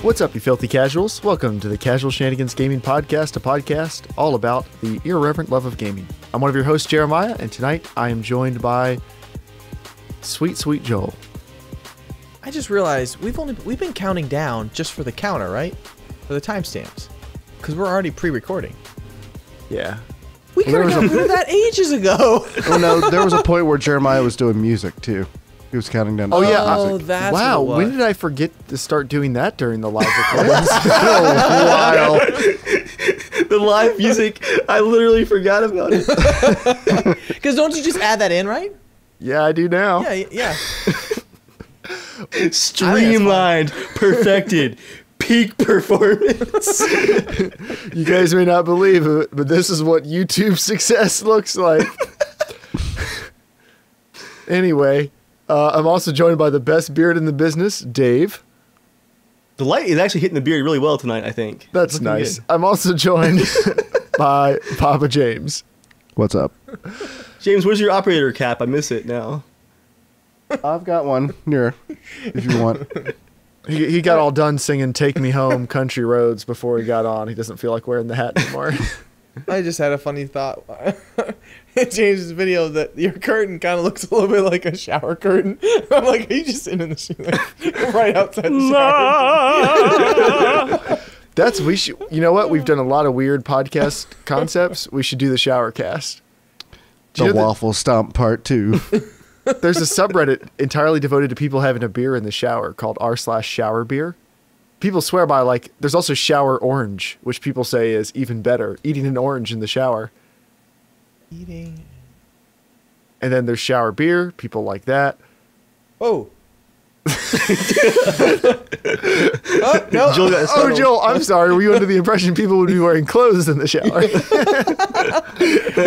What's up, you filthy casuals? Welcome to the Casual Shenanigans Gaming Podcast, a podcast all about the irreverent love of gaming. I'm one of your hosts, Jeremiah, and tonight I am joined by sweet, sweet Joel. I just realized we've been counting down just for the counter, right? For the timestamps. Because we're already pre-recording. Yeah. We could have gotten rid of that ages ago. Oh no, there was a point where Jeremiah was doing music too. He was counting down. Oh yeah. Oh, that's wow. what it was. When did I forget to start doing that during the live recordings? Wow. The live music, I literally forgot about it. Because don't you just add that in, right? Yeah, I do now. Yeah. Streamlined, perfected, peak performance. You guys may not believe it, but this is what YouTube success looks like. Anyway, I'm also joined by the best beard in the business, Dave. The light is actually hitting the beard really well tonight, I think. That's Looking nice. good. I'm also joined by Papa James. What's up? James, where's your operator cap? I miss it now. I've got one here, if you want. He got all done singing "Take Me Home, Country Roads" before he got on. He doesn't feel like wearing the hat anymore. I just had a funny thought. In James's video that your curtain kind of looks a little bit like a shower curtain. I'm like, are you just sitting in the shower? Right outside the shower? You know what? We've done a lot of weird podcast concepts. We should do the shower cast. Do you The know waffle stomp part 2. there's a subreddit entirely devoted to people having a beer in the shower called r/shower beer. People swear by, like, there's also shower orange, which people say is even better. Eating an orange in the shower. Eating. And then there's shower beer. People like that. Oh. Oh, no. Joel got Oh, Joel, I'm sorry. Were you under the impression people would be wearing clothes in the shower?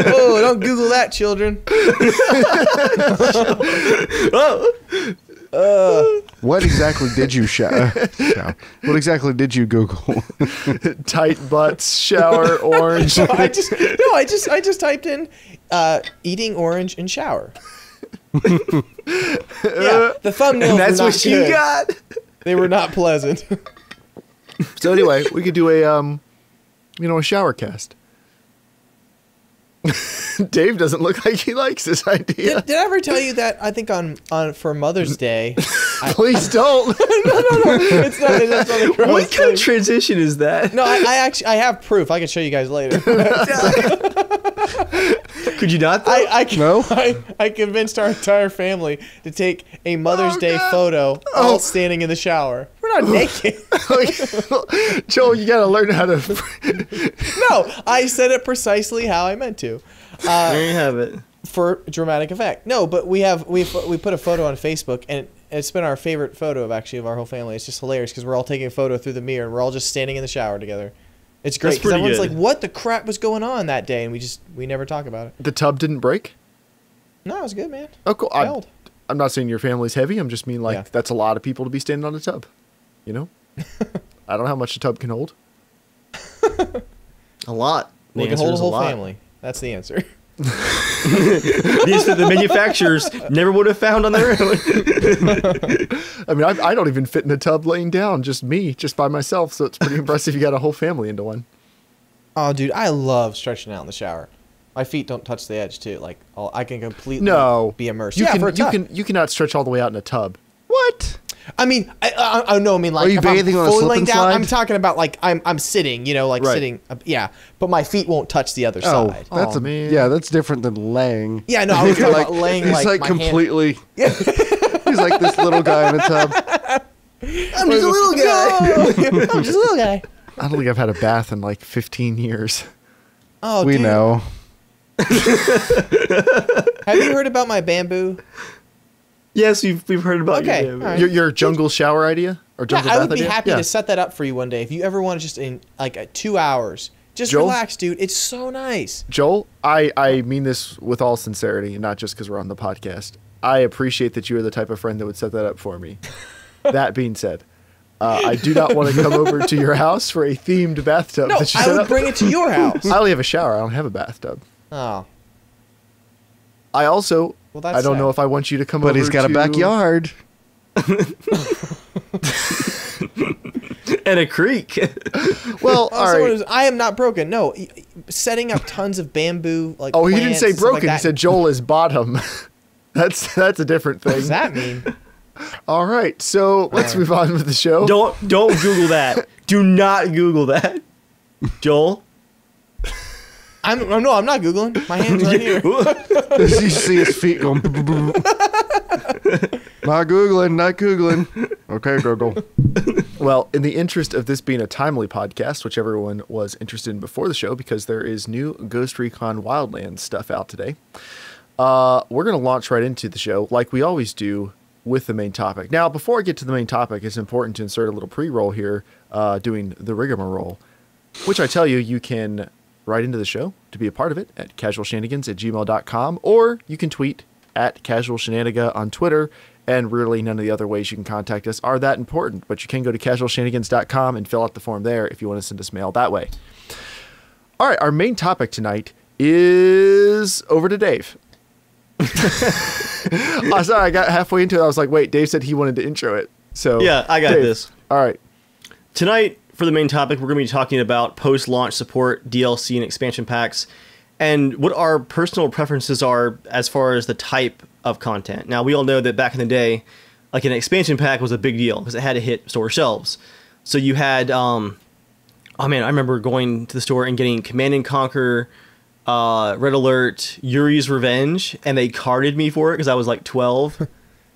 Oh, don't Google that, children. What exactly did you What exactly did you Google? Tight butts, shower, orange. I just typed in eating orange in shower. Yeah, the thumbnails And that's were not what you good. got? They were not pleasant. So anyway, we could do a shower cast. Dave doesn't look like he likes this idea. Did I ever tell you that? I think on for Mother's Day. Please don't. No. It's not a gross What kind of thing. transition is that? No, I actually have proof. I can show you guys later. Could you not, though? I convinced our entire family to take a Mother's Day God. photo all standing in the shower. We're not naked. Joel, you gotta learn how to. No, I said it precisely how I meant to. There you have it. For dramatic effect. No, but we put a photo on Facebook, and it's been our favorite photo of our whole family. It's just hilarious because we're all taking a photo through the mirror, and we're all just standing in the shower together. It's great That's because pretty everyone's good. like, "What the crap was going on that day?" And we never talk about it. The tub didn't break. No, it was good, man. Oh, cool. Held. I'm not saying your family's heavy. I'm just mean like Yeah. that's a lot of people to be standing on a tub. You know, I don't know how much a tub can hold. A lot. The We can answer hold a is whole lot. family. That's the answer. The manufacturers never would have found on their own. I mean, I don't even fit in a tub laying down. Just by myself. So it's pretty impressive. You got a whole family into one. Oh, dude, I love stretching out in the shower. My feet don't touch the edge too. Like I can completely be immersed. For a tub. You cannot stretch all the way out in a tub. What? I mean, I know. I mean, like, Are you if I'm bathing on a fully slip laying and down, slide? I'm talking about like I'm sitting, like Right. sitting. Yeah, but my feet won't touch the other Oh, side. that's man. that's different than laying. Yeah, no, I was talking about laying he's like like my completely. He's like this little guy in a tub. I'm just a little guy. I'm just a little guy. I don't think I've had a bath in like 15 years. Oh, We dude. know. Have you heard about my bamboo? Yes, we've heard about Okay, your all right. Your jungle shower idea or Yeah, jungle I bath would be idea? happy Yeah. to set that up for you one day if you ever want to just in like 2 hours. Just Joel? relax, dude. It's so nice. Joel, I mean this with all sincerity, and not just because we're on the podcast. I appreciate that you are the type of friend that would set that up for me. That being said, I do not want to come over to your house for a themed bathtub No, that you I set would up. bring it to your house. I only have a shower. I don't have a bathtub. Oh, I also, well, that's I don't sad. know if I want you to come over But he's got a to- backyard. And a creek. Well, all right. I am not broken. No, setting up tons of bamboo like. Oh, he didn't plants, say stuff like broken. He that. said Joel is bottom. That's a different What thing. does that mean? All right, so let's move on with the show. Don't Google that. Do not Google that. Joel? I'm not Googling. My hand's right here. You see his feet going. Not Googling. Okay, Google. Well, in the interest of this being a timely podcast, which everyone was interested in before the show, because there is new Ghost Recon Wildlands stuff out today, we're going to launch right into the show like we always do with the main topic. Now, before I get to the main topic, it's important to insert a little pre-roll here, doing the rigmarole, which I tell you, you can write into the show to be a part of it at casualshenanigans@gmail.com, or you can tweet at casualshenaniga on Twitter, and really none of the other ways you can contact us are that important, but you can go to casualshenanigans.com and fill out the form there if you want to send us mail that way. All right, our main topic tonight is over to Dave. Oh, sorry, I got halfway into it. I was like, wait, Dave said he wanted to intro it. So Yeah, I got Dave. this. All right. Tonight, for the main topic, we're going to be talking about post-launch support, DLC, and expansion packs, and what our personal preferences are as far as the type of content. Now, we all know that back in the day, like an expansion pack was a big deal because it had to hit store shelves. So you had, oh man, I remember going to the store and getting Command & Conquer, Red Alert, Yuri's Revenge, and they carded me for it because I was like 12.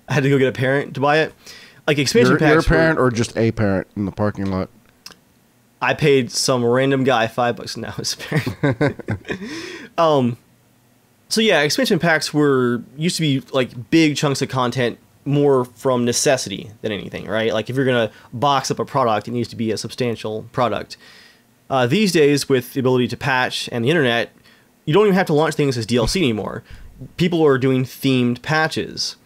I had to go get a parent to buy it. Like expansion packs. You're a parent or just a parent in the parking lot? I paid some random guy $5 now as a parent. So yeah, expansion packs used to be like big chunks of content more from necessity than anything, right? Like if you're gonna box up a product, it needs to be a substantial product. These days, with the ability to patch and the internet, you don't even have to launch things as DLC anymore. People are doing themed patches.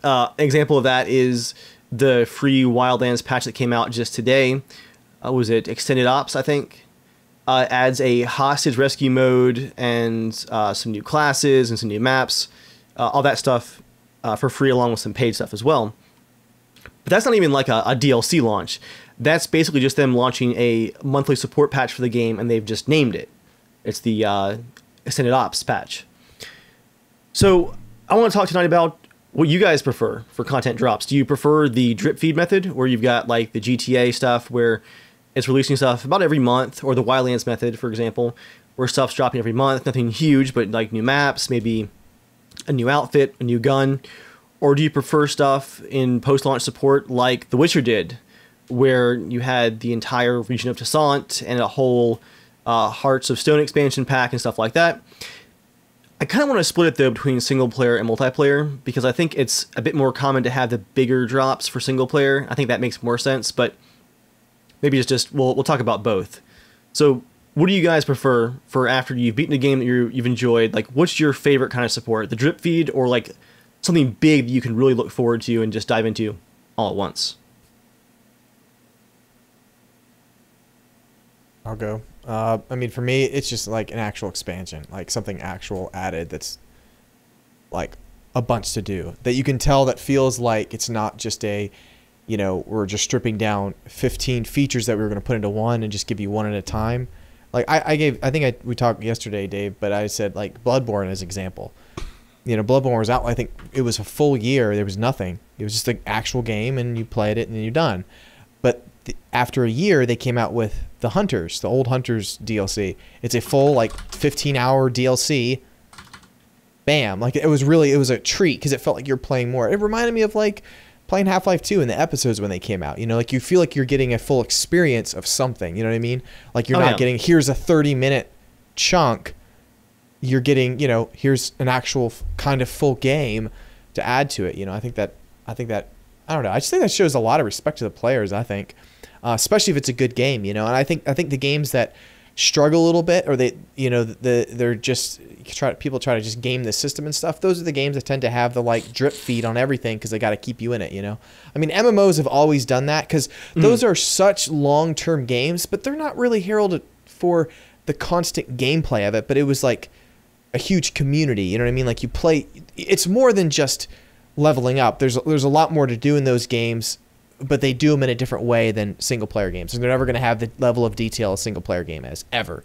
An example of that is the free Wildlands patch that came out just today. Was it Extended Ops, I think? Adds a hostage rescue mode and some new classes and some new maps. All that stuff for free, along with some paid stuff as well. But that's not even like a DLC launch. That's basically just them launching a monthly support patch for the game, and they've just named it. It's the Extended Ops patch. So I want to talk tonight about what you guys prefer for content drops. Do you prefer the drip feed method, where you've got like the GTA stuff where it's releasing stuff about every month, or the Wildlands method, for example, where stuff's dropping every month, nothing huge, but like new maps, maybe a new outfit, a new gun? Or do you prefer stuff in post-launch support like The Witcher did, where you had the entire region of Toussaint and a whole Hearts of Stone expansion pack and stuff like that? I kind of want to split it, though, between single player and multiplayer, because I think it's a bit more common to have the bigger drops for single player. I think that makes more sense, but maybe it's just, we'll talk about both. So what do you guys prefer for after you've beaten a game that you've enjoyed? Like, what's your favorite kind of support? The drip feed, or like something big that you can really look forward to and just dive into all at once? I'll go. I mean, for me, it's just like an actual expansion, like something actual added that's like a bunch to do, that you can tell that feels like it's not just we're just stripping down 15 features that we were going to put into one and just give you one at a time. Like we talked yesterday, Dave, but I said like Bloodborne as example. Bloodborne was out, I think it was a full year. There was nothing. It was just an actual game, and you played it and then you're done. But after a year, they came out with the Hunters, the old Hunters DLC. It's a full 15-hour DLC. Bam! Like it was a treat because it felt like you're playing more. It reminded me of like playing Half-Life 2 in the episodes when they came out. Like you feel like you're getting a full experience of something. You know what I mean? Like you're not getting, here's a 30-minute chunk. You're getting, here's an actual kind of full game to add to it. I think that I don't know. I just think that shows a lot of respect to the players. I think, especially if it's a good game. And I think the games that struggle a little bit, or people try to just game the system and stuff. Those are the games that tend to have the drip feed on everything because they got to keep you in it. I mean, MMOs have always done that because those are such long-term games, but they're not really heralded for the constant gameplay of it. But it was like a huge community. You know what I mean? Like you play. It's more than just leveling up. There's a lot more to do in those games but they do them in a different way than single player games. And they're never going to have the level of detail a single player game has ever.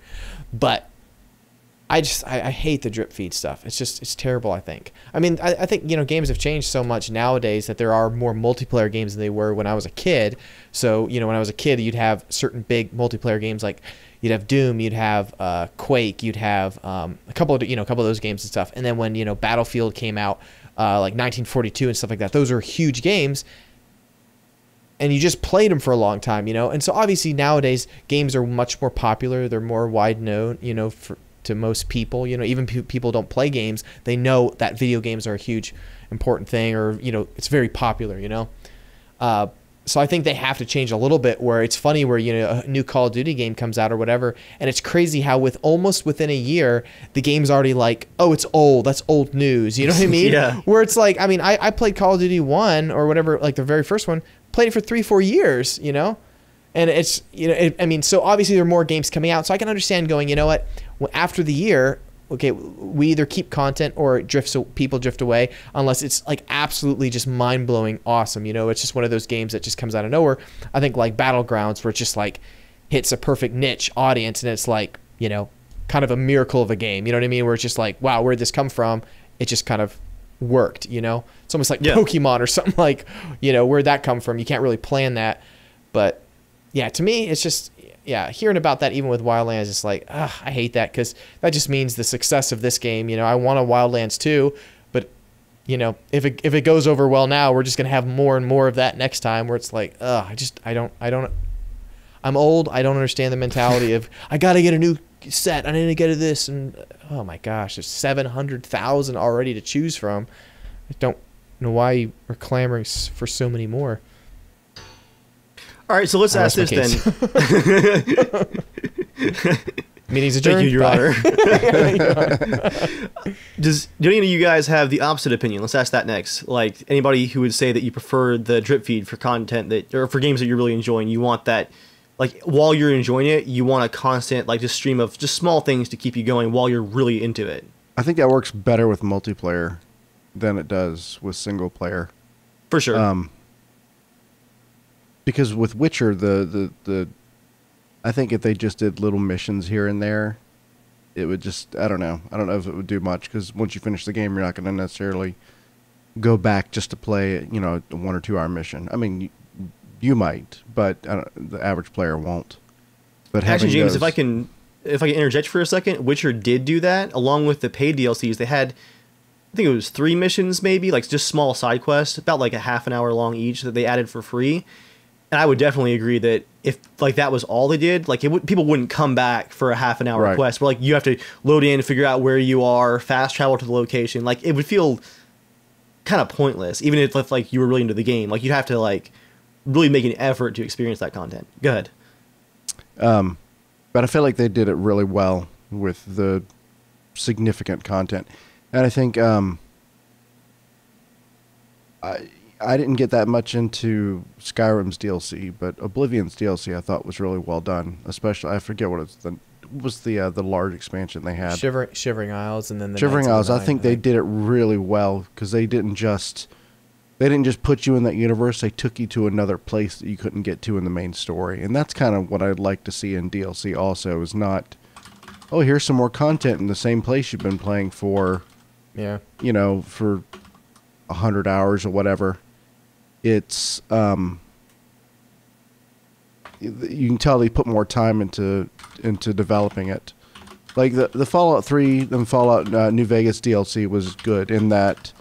But I hate the drip feed stuff. It's terrible, I think. I mean, I think, games have changed so much nowadays that there are more multiplayer games than they were when I was a kid. So, when I was a kid, you'd have certain big multiplayer games like you'd have Doom, you'd have Quake, you'd have a couple of those games and stuff. And then when, Battlefield came out, like 1942 and stuff like that, those are huge games. And you just played them for a long time, And so obviously nowadays games are much more popular. They're more wide known, to most people. Even people don't play games, they know that video games are a huge important thing, or it's very popular. So I think they have to change a little bit, where it's funny where a new Call of Duty game comes out or whatever, and it's crazy how within a year the game's already like, oh, it's old, that's old news, you know what I mean? Yeah. Where it's like, I mean, I played Call of Duty 1 or whatever, like the very first one, played it for 3-4 years, and it's so obviously there are more games coming out, so I can understand going, what, after the year, okay, we either keep content or people drift away, unless it's like absolutely just mind-blowing awesome. It's just one of those games that just comes out of nowhere. I think like Battlegrounds, where it just like hits a perfect niche audience, and it's like, kind of a miracle of a game. You know what I mean? Where it's just like, wow, where'd this come from? It just kind of worked, It's almost like Pokemon or something, like, where'd that come from? You can't really plan that. But yeah, to me, it's just, hearing about that, even with Wildlands, it's like, I hate that, because that just means the success of this game. I want a Wildlands 2, but if it goes over well now, we're just gonna have more and more of that next time. Where it's like, I don't. I'm old. I don't understand the mentality of I gotta get a new set. I need to get this, and oh my gosh, there's 700,000 already to choose from. I don't know why we're clamoring for so many more. All right, so let's ask this then. Meeting's adjourned. Thank you, Your Honor. Do any of you guys have the opposite opinion? Let's ask that next. Like, anybody who would say that you prefer the drip feed for content or for games that you're really enjoying, you want that, like, while you're enjoying it, you want a constant, like, just stream of just small things to keep you going while you're really into it. I think that works better with multiplayer than it does with single player. For sure. Because with Witcher, I think if they just did little missions here and there, it would just, I don't know if it would do much, because once you finish the game, you're not going to necessarily go back just to play, a 1 or 2 hour mission. I mean, you might, but the average player won't. But actually, James, if I can interject for a second, Witcher did do that along with the paid DLCs. They had, I think it was 3 missions, maybe, like just small side quests, about like a half an hour long each, that they added for free. And I would definitely agree that if like that was all they did, like people wouldn't come back for a half an hour quest. Where like you have to load in, figure out where you are, fast travel to the location. Like it would feel kind of pointless, even if like you were really into the game. Like you'd have to like really make an effort to experience that content. Go ahead. But I feel like they did it really well with the significant content, and I think I didn't get that much into Skyrim's DLC, but Oblivion's DLC I thought was really well done. Especially, I forget what was the large expansion they had. Shivering Isles, and then the Shivering Isles. I think they did it really well, because they didn't just put you in that universe. They took you to another place that you couldn't get to in the main story, and that's kind of what I'd like to see in DLC. Also, is not, oh, here's some more content in the same place you've been playing for, for 100 hours or whatever. It's you can tell they put more time into developing it. Like the Fallout 3 and Fallout New Vegas DLC was good in that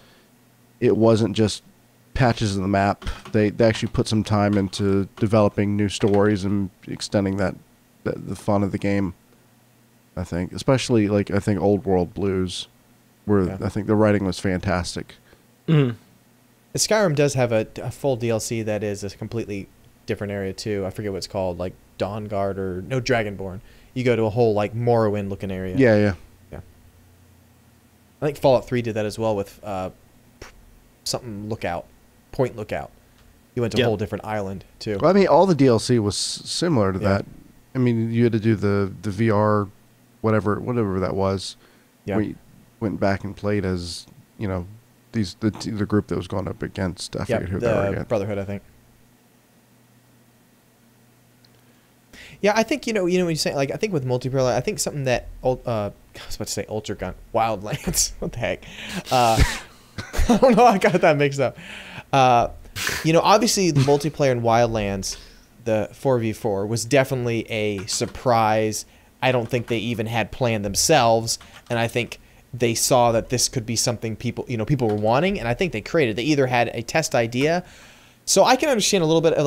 it wasn't just patches of the map. They actually put some time into developing new stories and extending the fun of the game. I think, especially Old World Blues, where I think the writing was fantastic. Mm-hmm. Skyrim does have a full DLC that is a completely different area too. I forget what it's called, like Dawnguard or no, Dragonborn. You go to a whole like Morrowind looking area. Yeah. I think Fallout 3 did that as well with something Point Lookout. You went to a whole different island too. Well, I mean, all the DLC was similar to that. I mean, you had to do the VR, whatever that was. Yeah. Where you went back and played as the group that was going up against. I forget who they were against. Brotherhood, I think. Yeah, I think what you're saying. Like, I think with multiplayer, I think something that I was about to say Ultra Gun Wildlands. What the heck? I don't know. I got that mixed up. Obviously the multiplayer in Wildlands, the 4v4 was definitely a surprise. I don't think they even had planned themselves, and I think they saw that this could be something people were wanting, and I think they created. They either had a test idea. So I can understand a little bit of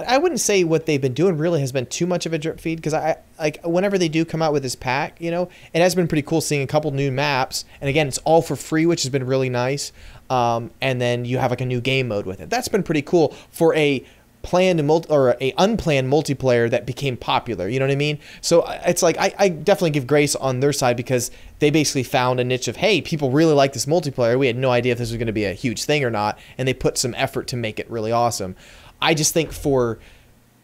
I wouldn't say what they've been doing really has been too much of a drip feed, because I whenever they do come out with this pack, it has been pretty cool seeing a couple new maps, and again, it's all for free, which has been really nice. And then you have like a new game mode with it. That's been pretty cool for a planned or a unplanned multiplayer that became popular. You know what I mean? So it's like I definitely give grace on their side, because they basically found a niche of, hey, people really like this multiplayer. We had no idea if this was going to be a huge thing or not, and they put some effort to make it really awesome. I just think for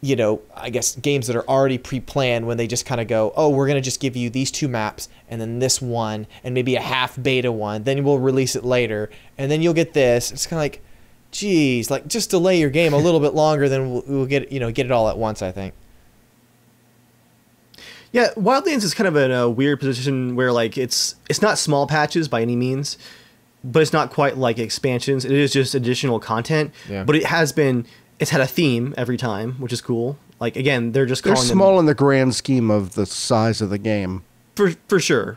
I guess games that are already pre-planned, when they just kind of go, oh, we're going to just give you these 2 maps and then this one and maybe a half beta one, then we'll release it later and then you'll get this. It's kind of like, geez, like, just delay your game a little bit longer, than we'll get it all at once, I think. Yeah, Wildlands is kind of in a weird position where it's not small patches by any means, but it's not quite like expansions. It is just additional content. Yeah. But it's had a theme every time, which is cool. Like, again, they're calling small in the grand scheme of the size of the game. For sure.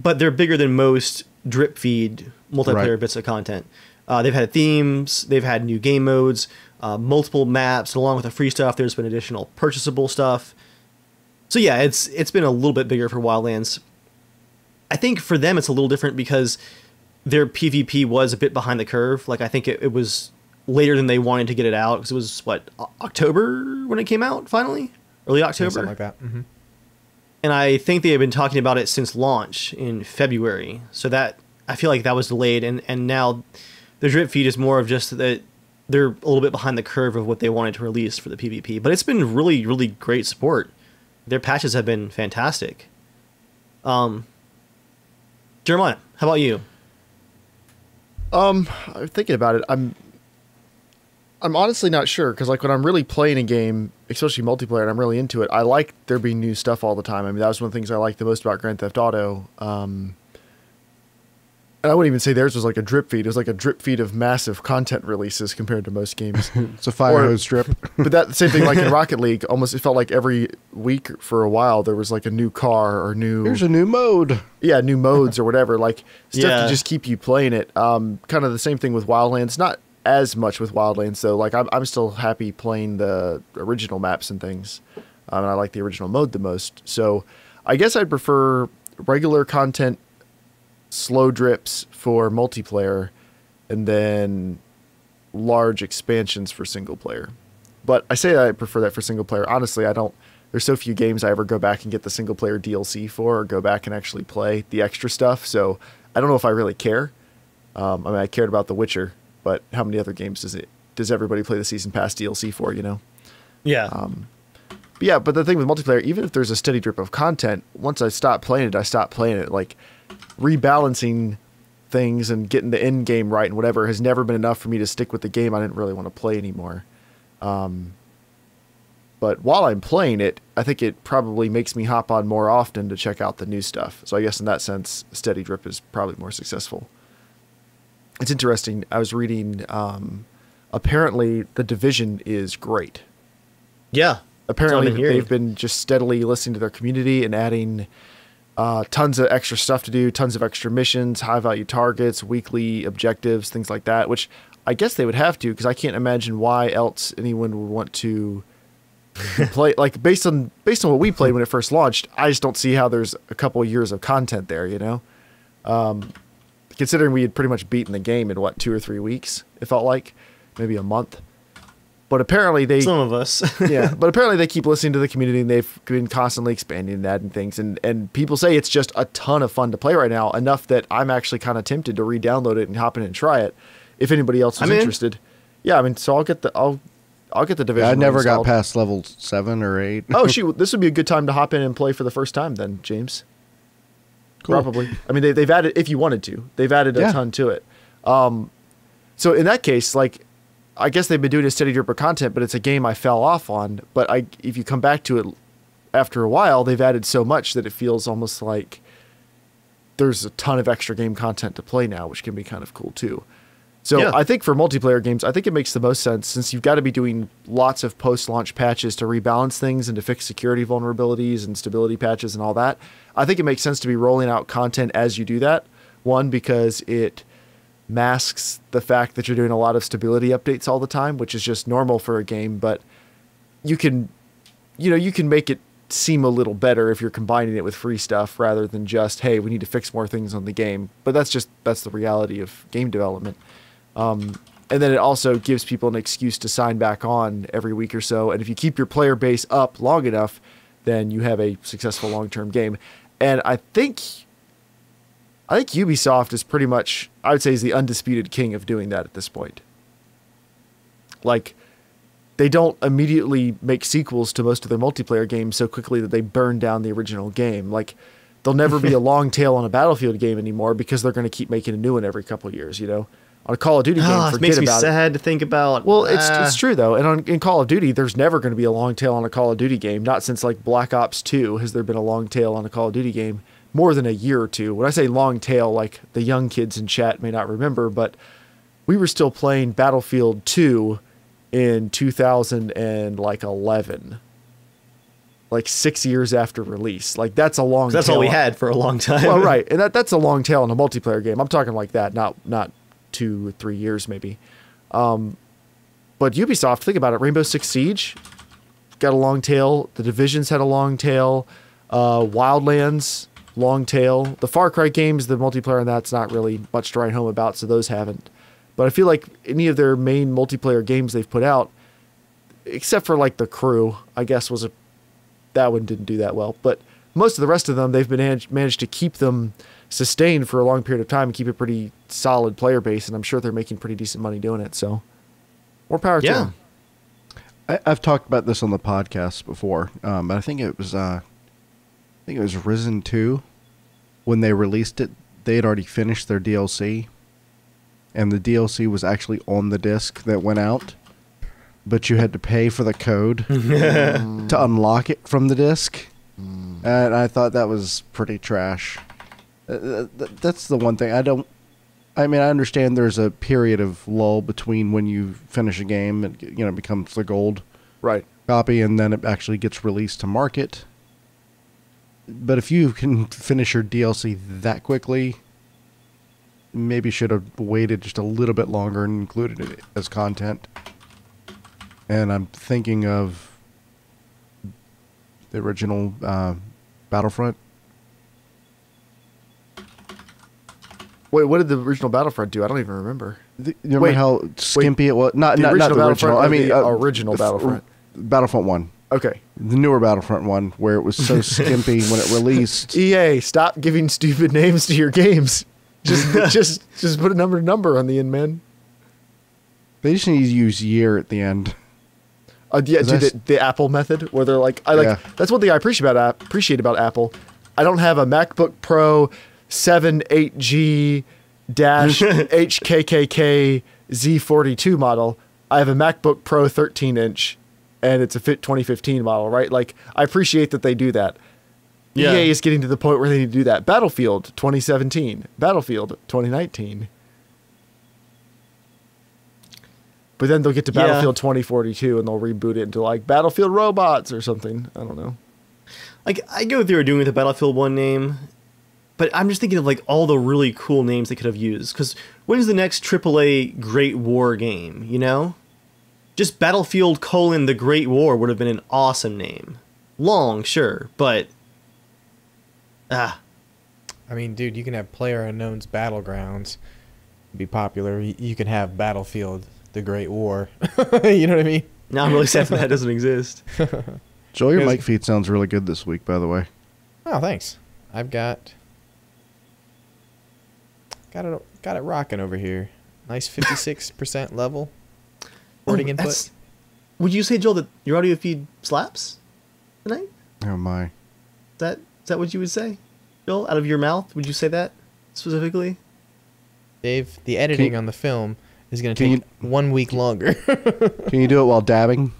But they're bigger than most drip feed multiplayer Right. bits of content. They've had themes, they've had new game modes, multiple maps, and along with the free stuff, there's been additional purchasable stuff. So yeah, it's been a little bit bigger for Wildlands. I think for them it's a little different because their PvP was a bit behind the curve. Like, I think it was later than they wanted to get it out, because it was, October when it came out, finally? Early October? Something like that. Mm-hmm. And I think they had been talking about it since launch in February. So that, I feel like that was delayed, and now the drip feed is more of just that they're a little bit behind the curve of what they wanted to release for the PvP. But it's been really, really great support. Their patches have been fantastic. Jeremiah, how about you? I'm thinking about it. I'm honestly not sure, because when I'm really playing a game, especially multiplayer, and I'm really into it, I like there being new stuff all the time. I mean, that was one of the things I liked the most about Grand Theft Auto. And I wouldn't even say theirs was like a drip feed. It was like a drip feed of massive content releases compared to most games. It's a fire hose drip. But that same thing, like in Rocket League, almost it felt like every week for a while there was like a new car or Here's a new mode. Yeah, new modes or whatever. Like stuff Yeah. to just keep you playing it. Kind of the same thing with Wildlands. Not as much with Wildlands though. Like I'm still happy playing the original maps and things, and I like the original mode the most. So I guess I'd prefer regular content, slow drips for multiplayer, and then large expansions for single player. But I say I prefer that for single player. Honestly, I don't. There's so few games I ever go back and get the single player DLC for, or go back and actually play the extra stuff. So I don't know if I really care. I mean, I cared about The Witcher, but how many other games does everybody play the season pass DLC for? Yeah. But the thing with multiplayer, even if there's a steady drip of content, once I stop playing it, I stop playing it. Like, rebalancing things and getting the end game right and whatever has never been enough for me to stick with the game I didn't really want to play anymore. But while I'm playing it, I think it probably makes me hop on more often to check out the new stuff. So I guess in that sense, steady drip is probably more successful. It's interesting. I was reading, apparently The Division is great. Yeah. Apparently That's what I've been hearing. they've been just steadily listening to their community and adding tons of extra stuff to do, tons of extra missions, high value targets, weekly objectives, things like that, which I guess they would have to, because I can't imagine why else anyone would want to play. Like, based on what we played when it first launched, I just don't see how there's a couple of years of content there, considering we had pretty much beaten the game in 2 or 3 weeks, it felt like, maybe a month. But apparently Some of us. but apparently they keep listening to the community, and they've been constantly expanding and adding things. And people say it's just a ton of fun to play right now, enough that I'm actually kind of tempted to re-download it and hop in and try it if anybody else is interested. Yeah, I mean, so I'll get the Division. I never got reinstalled. past level 7 or 8. Oh, shoot, this would be a good time to hop in and play for the first time then, James. Cool. Probably. I mean, they've added, if you wanted to, they've added a Yeah. ton to it. So in that case, like, I guess they've been doing a steady drip of content, but it's a game I fell off on. But if you come back to it after a while, they've added so much that it feels almost like there's a ton of extra game content to play now, which can be kind of cool too. So Yeah. I think for multiplayer games, I think it makes the most sense, since you've got to be doing lots of post-launch patches to rebalance things and to fix security vulnerabilities and stability patches and all that. I think it makes sense to be rolling out content as you do that. One, because it masks the fact that you're doing a lot of stability updates all the time, which is just normal for a game, but you can make it seem a little better if you're combining it with free stuff rather than just, hey, we need to fix more things on the game. But that's the reality of game development. And then it also gives people an excuse to sign back on every week or so. And if you keep your player base up long enough, then you have a successful long-term game. And I think Ubisoft is pretty much, I would say, is the undisputed king of doing that at this point. Like, they don't immediately make sequels to most of their multiplayer games so quickly that they burn down the original game. Like, there'll never be a long tail on a Battlefield game anymore because they're going to keep making a new one every couple of years, you know? On a Call of Duty game, it forget makes me about it. sad to think about. Well, it's true, though. And in Call of Duty, there's never going to be a long tail on a Call of Duty game. Not since, like, Black Ops 2 has there been a long tail on a Call of Duty game. More than a year or two. When I say long tail, like, the young kids in chat may not remember, but we were still playing Battlefield 2 in 2011. Like 6 years after release. Like, that's a long tail. That's all we had for a long time. Well, right. And that's a long tail in a multiplayer game. I'm talking like that, not 2 or 3 years maybe. But Ubisoft, think about it. Rainbow Six Siege got a long tail. The Divisions had a long tail. Wildlands, long tail. The Far Cry games, the multiplayer on that's not really much to write home about, so those haven't. But I feel like any of their main multiplayer games they've put out, except for like The Crew, I guess that one didn't do that well. But most of the rest of them, they've been managed to keep them sustained for a long period of time and keep a pretty solid player base, and I'm sure they're making pretty decent money doing it. So more power to them. I've talked about this on the podcast before, but I think it was Risen 2 when they released it. They had already finished their DLC, and the DLC was actually on the disc that went out, but you had to pay for the code to unlock it from the disc. And I thought that was pretty trash. That's the one thing I understand there's a period of lull between when you finish a game and it becomes the gold Right. copy and then it actually gets released to market. But if you can finish your DLC that quickly, maybe should have waited just a little bit longer and included it as content. And I'm thinking of the original Battlefront. Wait, what did the original Battlefront do? I don't even remember. You remember how skimpy it was? Not the original. I mean, original Battlefront. Battlefront 1. Okay. The newer Battlefront 1, where it was so skimpy when it released. EA, stop giving stupid names to your games. Just put a number on the end, man. They just need to use year at the end. Yeah, the Apple method, where they're like, that's one thing I appreciate about Apple. I don't have a MacBook Pro 78G HKKK Z42 model. I have a MacBook Pro 13-inch, and it's a 2015 model, right? Like, I appreciate that they do that. Yeah. EA is getting to the point where they need to do that. Battlefield 2017, Battlefield 2019. But then they'll get to Battlefield 2042 and they'll reboot it into like Battlefield Robots or something. I don't know. Like, I get what they were doing with the Battlefield 1 name, but I'm just thinking of like all the really cool names they could have used. Because when's the next AAA Great War game, you know? Just Battlefield : The Great War would have been an awesome name. Long, sure, but... I mean, dude, you can have PlayerUnknown's Battlegrounds be popular. You can have Battlefield: The Great War. You know what I mean? Now I'm really sad that doesn't exist. Joel, your mic feed sounds really good this week, by the way. Oh, thanks. I've got it rocking over here. Nice 56% level. Recording input. Would you say, Joel, that your audio feed slaps tonight? Oh my. Is that what you would say, Joel? Out of your mouth, would you say that specifically? Dave, the editing on the film is going to take 1 week longer. Can you do it while dabbing?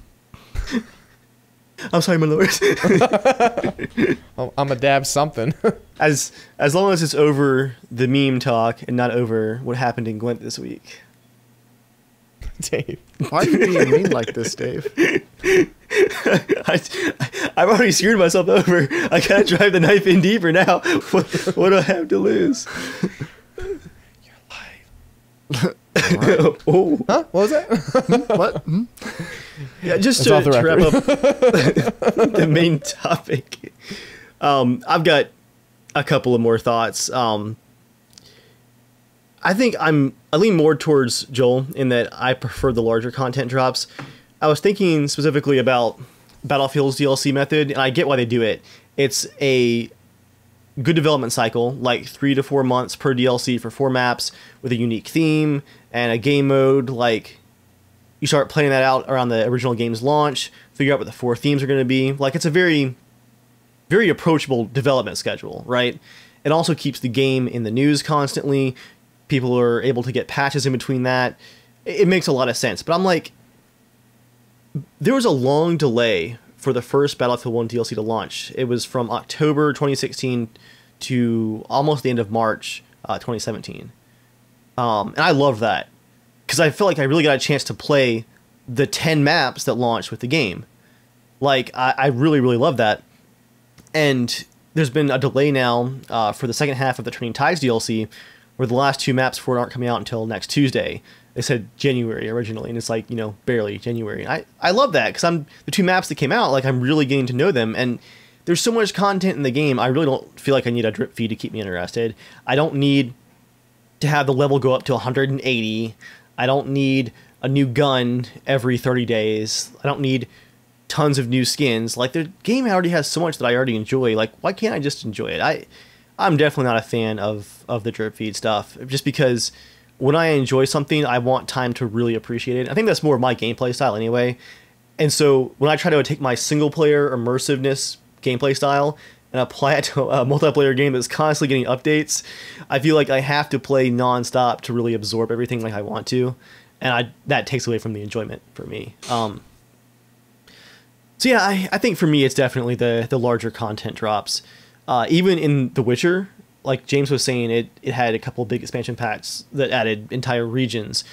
I'm sorry, my lord. I'm a dab something. As long as it's over the meme talk and not over what happened in Gwent this week. Dave. Why are you being mean like this, Dave? I've already screwed myself over. I gotta drive the knife in deeper now. What do I have to lose? You're alive. Oh. Huh? What was that? What? Hmm? Yeah, just That's to off the wrap up the main topic. I've got a couple of more thoughts. I think I lean more towards Joel in that I prefer the larger content drops. I was thinking specifically about Battlefield's DLC method, and I get why they do it. It's a good development cycle, like 3 to 4 months per DLC for 4 maps with a unique theme and a game mode. Like, you start playing that out around the original game's launch, figure out what the 4 themes are going to be. Like, it's a very, very approachable development schedule, right? It also keeps the game in the news constantly. People are able to get patches in between that. It makes a lot of sense. But I'm like, there was a long delay for the first Battlefield 1 DLC to launch. It was from October 2016 to almost the end of March 2017. And I love that because I feel like I really got a chance to play the 10 maps that launched with the game. Like, I really, really love that. And there's been a delay now for the second half of the Turning Tides DLC, where the last 2 maps for it aren't coming out until next Tuesday. They said January originally, and it's like, you know, barely January. I love that, because the 2 maps that came out, like, I'm really getting to know them, and there's so much content in the game, I really don't feel like I need a drip feed to keep me interested. I don't need to have the level go up to 180. I don't need a new gun every 30 days. I don't need tons of new skins. Like, the game already has so much that I already enjoy. Like, why can't I just enjoy it? I'm definitely not a fan of the drip feed stuff, just because when I enjoy something, I want time to really appreciate it. I think that's more of my gameplay style anyway. And so when I try to take my single player immersiveness gameplay style and apply it to a multiplayer game that's constantly getting updates, I feel like I have to play nonstop to really absorb everything like I want to. And that takes away from the enjoyment for me. So yeah, I think for me, it's definitely the larger content drops. Even in The Witcher, like James was saying, it had a couple of big expansion packs that added entire regions,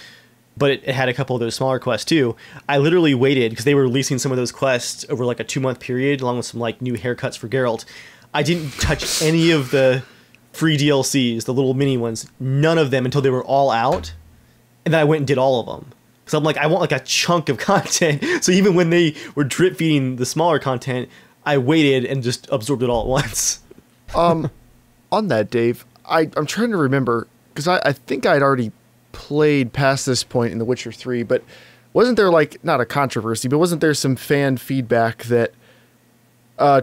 but it had a couple of those smaller quests too. I literally waited, because they were releasing some of those quests over like a 2-month period, along with some like new haircuts for Geralt. I didn't touch any of the free DLCs, the little mini ones, none of them until they were all out, and then I went and did all of them. So I'm like, I want like a chunk of content. So even when they were drip feeding the smaller content, I waited and just absorbed it all at once. On that, Dave, I'm trying to remember, because I think I'd already played past this point in The Witcher 3, but wasn't there, like, not a controversy, but wasn't there some fan feedback that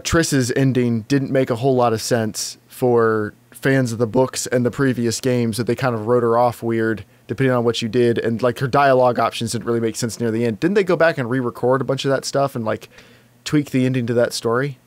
Triss's ending didn't make a whole lot of sense for fans of the books and the previous games, that they kind of wrote her off weird depending on what you did, and like her dialogue options didn't really make sense near the end? Didn't they go back and re-record a bunch of that stuff and like tweak the ending to that story?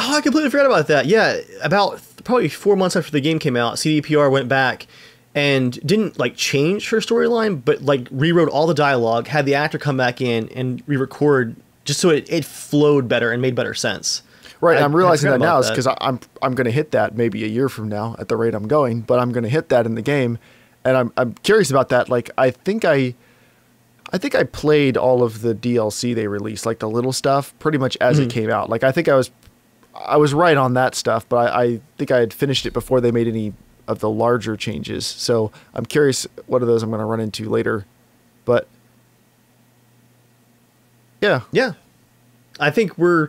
Oh, I completely forgot about that. Yeah, about probably 4 months after the game came out, CDPR went back and didn't like change her storyline, but like rewrote all the dialogue, had the actor come back in and re-record just so it flowed better and made better sense. Right, I'm realizing that now is because I'm going to hit that maybe a year from now at the rate I'm going, but I'm going to hit that in the game, and I'm curious about that. Like, I think I played all of the DLC they released, like the little stuff, pretty much as it came out. Like, I think I was right on that stuff, but I think I had finished it before they made any of the larger changes. So I'm curious what of those I'm going to run into later. But yeah. I think we're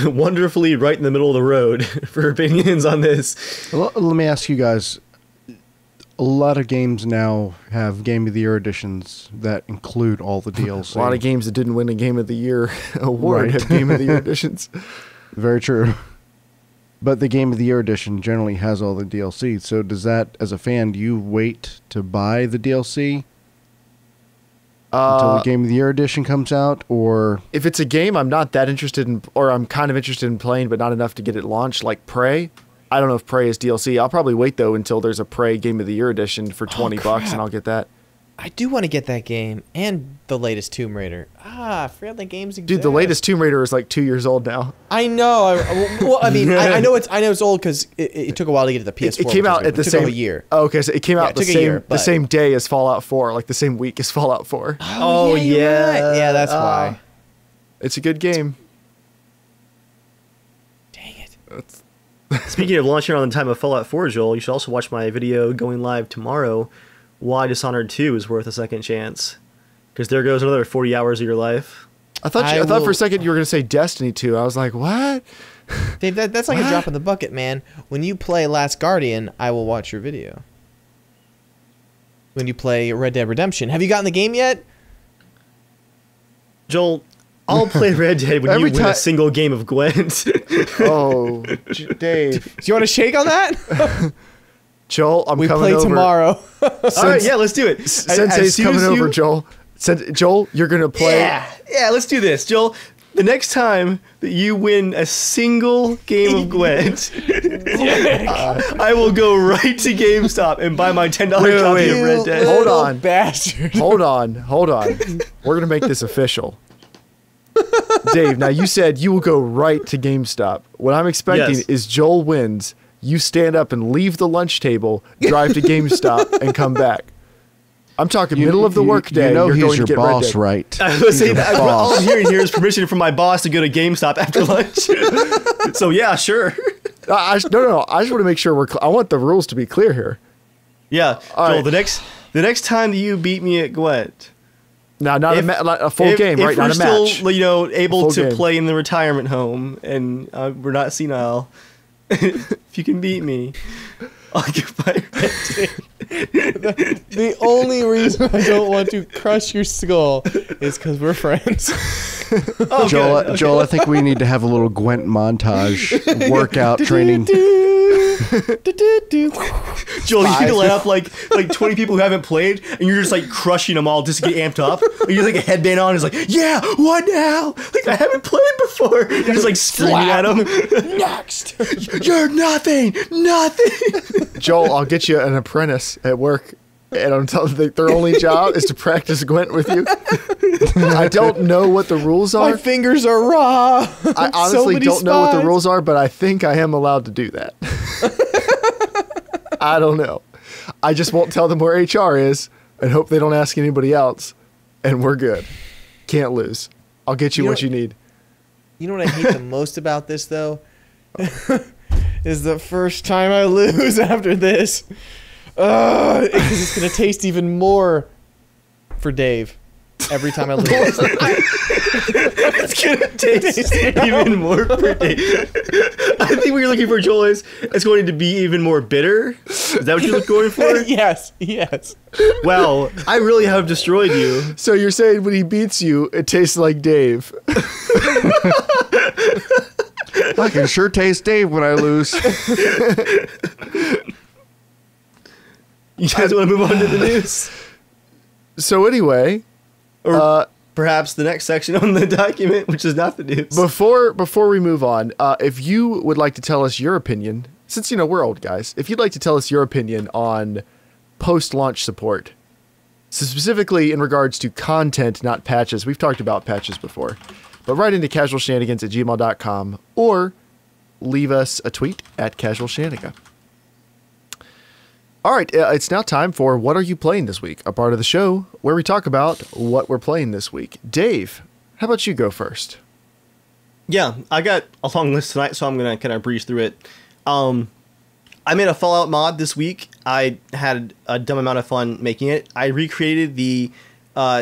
wonderfully right in the middle of the road for opinions on this. Let me ask you guys. A lot of games now have Game of the Year editions that include all the DLC. A lot of games that didn't win a Game of the Year award have Game of the Year editions. Very true. But the Game of the Year edition generally has all the DLC. So does that, as a fan, do you wait to buy the DLC until the Game of the Year edition comes out? Or if it's a game I'm not that interested in, or I'm kind of interested in playing but not enough to get it launched, like Prey. I don't know if Prey is DLC. I'll probably wait, though, until there's a Prey Game of the Year edition for $20, and I'll get that. I do want to get that game and the latest Tomb Raider. I forgot the games exist. Dude, the latest Tomb Raider is like 2 years old now. I know. Well, I mean, I know it's old because it took a while to get to the PS4. It came out at the same a year. Oh, okay, so it came out the same but- day as Fallout 4, like the same week as Fallout 4. Oh, you're yeah. right. Yeah, that's why. It's a good game. Dang it. Speaking of launching around the time of Fallout 4, Joel, you should also watch my video going live tomorrow. Why Dishonored 2 is worth a second chance. Because there goes another 40 hours of your life. I thought for a second you were going to say Destiny 2. I was like, what? Dave, that's like What? a drop in the bucket, man. When you play Last Guardian, I will watch your video. When you play Red Dead Redemption. Have you gotten the game yet? Joel, I'll play Red Dead when you win a single game of Gwent. Oh, Dave. Do you want to shake on that? Joel, I'm we coming play over. tomorrow. All right, yeah, let's do it. Sensei's coming over, Joel. Joel, you're going to play. Yeah, let's do this. Joel, the next time that you win a single game of Gwent, I will go right to GameStop and buy my $10 copy of Red Dead. Hold on. Bastard. Hold on. We're going to make this official. Dave, now you said you will go right to GameStop. What I'm expecting is Joel wins. You stand up and leave the lunch table, drive to GameStop, and come back. I'm talking middle of the workday. You know you're he's going your to get boss, Red Dead. right? I was going to say He's your that. All boss. I'm hearing here is permission from my boss to go to GameStop after lunch. So yeah, sure. No. I just want to make sure I want the rules to be clear here. Yeah, All Joel. right. The next time that you beat me at Gwent, Now, not a full game, right? If Not we're a match. still, able Full to game. play in the retirement home and we're not senile, if you can beat me, I'll give my Red Dead. The only reason I don't want to crush your skull is because we're friends. Oh, Joel, good. Okay. Joel, I think we need to have a little Gwent montage, workout training. Joel, you need to line up like 20 people who haven't played, and you're just like crushing them all just to get amped up. And you're like a headband on, and it's like, yeah, what now? Like I haven't played before. You're just like screaming at them. Next. You're nothing. Joel, I'll get you an apprentice at work, and I'm telling you, their only job is to practice Gwent with you. I don't know what the rules are. My fingers are raw. I honestly don't know what the rules are, but I think I am allowed to do that. I don't know. I just won't tell them where HR is and hope they don't ask anybody else, and we're good. Can't lose. I'll get you what you need. You know what I hate the most about this, though? Is the first time I lose after this. Because it's going to taste even more for Dave every time I lose. It's gonna taste even more pretty. I think what you're looking for, Joel, is it's going to be even more bitter. Is that what you're going for? Yes. Wow, I really have destroyed you. So you're saying when he beats you, it tastes like Dave. I can sure taste Dave when I lose. You guys want to move on to the news? So anyway, Or perhaps the next section on the document, which is not the news. before we move on, if you would like to tell us your opinion, since we're old guys, if you'd like to tell us your opinion on post-launch support, so specifically in regards to content, not patches. We've talked about patches before, but write into casualshenanigans@gmail.com or leave us a tweet at casualshenanigans. All right, it's now time for What Are You Playing This Week, a part of the show where we talk about what we're playing this week. Dave, how about you go first? Yeah, I got a long list tonight, so I'm going to kind of breeze through it. I made a Fallout mod this week. I had a dumb amount of fun making it. I recreated the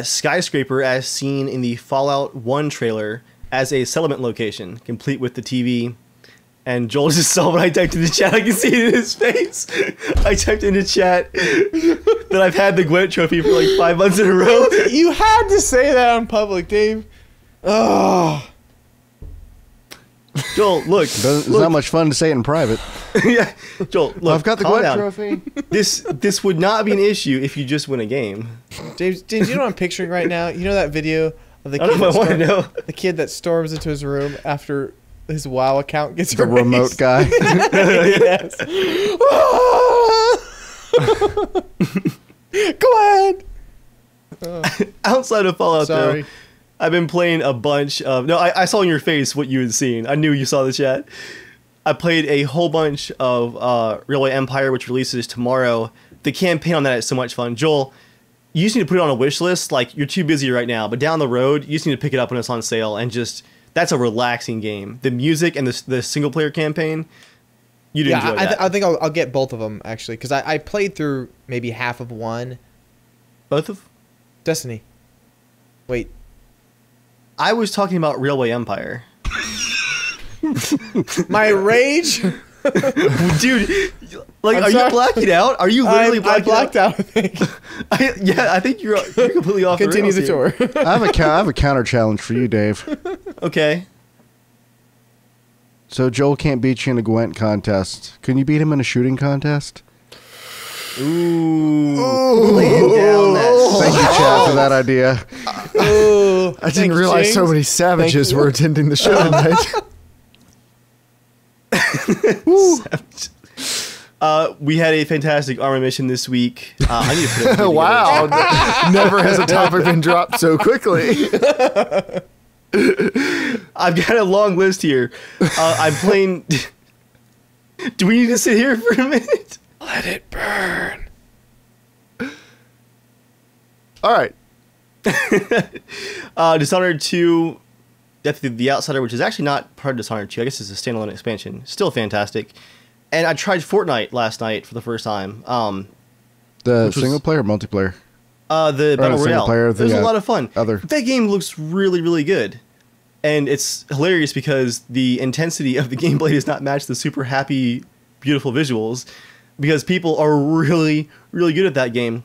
skyscraper as seen in the Fallout 1 trailer as a settlement location, complete with the TV. And Joel just saw what I typed in the chat. I can see it in his face. I typed in the chat that I've had the Gwent trophy for like 5 months in a row. You had to say that on public, Dave. Oh. Joel, look. It's not much fun to say it in private. Yeah, Joel, look. I've got the calm Gwent down. trophy. This would not be an issue if you just win a game. James, you know what I'm picturing right now? You know that video of the I kid, don't know if I want to know. the kid that storms into his room after his WoW account gets The erased? remote guy. Yes. Go ahead. outside of Fallout, Sorry. though, I've been playing a bunch of... No, I saw in your face what you had seen. I knew you saw the chat. I played a whole bunch of Railway Empire, which releases tomorrow. The campaign on that is so much fun. Joel, you just need to put it on a wish list. Like, you're too busy right now, but down the road, you just need to pick it up when it's on sale and just... That's a relaxing game. The music and the single-player campaign, you'd enjoy that. I think I'll get both of them, actually, because I played through maybe half of one. Both of... Destiny. Wait. I was talking about Railway Empire. My rage? Dude, like, I'm are sorry. you blacking out? Are you literally I blacking blacked out, I think. I think you're completely off Continue the the rails tour. here. I have a counter challenge for you, Dave. Okay. So Joel can't beat you in a Gwent contest. Can you beat him in a shooting contest? Ooh. Laying down that. Thank you, Chad, for that idea. Ooh, I didn't realize so many savages were attending the show tonight. We had a fantastic armor mission this week. I need to put it together. Wow. Never has a topic been dropped so quickly. I've got a long list here. I'm playing... Do we need to sit here for a minute? Let it burn. All right. Dishonored 2, Death of the Outsider, which is actually not part of Dishonored 2. I guess it's a standalone expansion. Still fantastic. And I tried Fortnite last night for the first time. The Which was- single player or multiplayer? The Battle single Royale. player, It was a the, lot of fun. other. That game looks really, really good. And it's hilarious because the intensity of the gameplay does not match the super happy, beautiful visuals. Because people are really, really good at that game.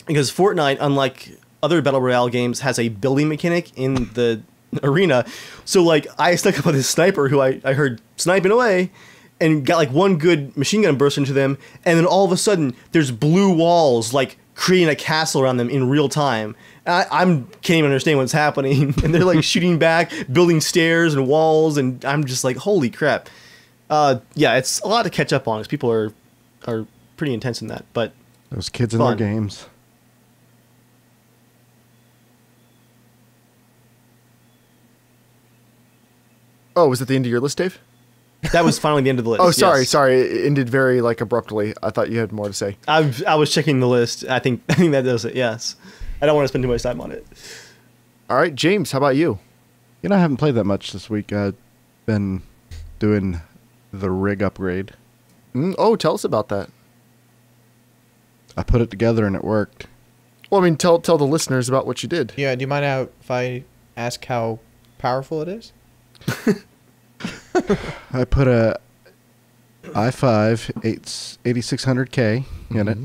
Because Fortnite, unlike other Battle Royale games, has a building mechanic in the arena. So, like, I stuck up with this sniper who I heard sniping away and got, like, one good machine gun burst into them. And then all of a sudden, there's blue walls, like, creating a castle around them in real time. I can't even understand what's happening. And they're, like, shooting back, building stairs and walls. And I'm just like, holy crap. Yeah, it's a lot to catch up on because people are pretty intense in that. But Those kids in Fun. their games. Oh, was it the end of your list, Dave? that was finally the end of the list. Oh, sorry, yes. sorry. It ended very like abruptly. I thought you had more to say. I was checking the list. I think that does it, yes. I don't want to spend too much time on it. All right, James, how about you? You know, I haven't played that much this week. I've been doing the rig upgrade. Oh, tell us about that. I put it together and it worked. Well, I mean, tell the listeners about what you did. Yeah, do you mind if I ask how powerful it is? I put a i5 8600K in it,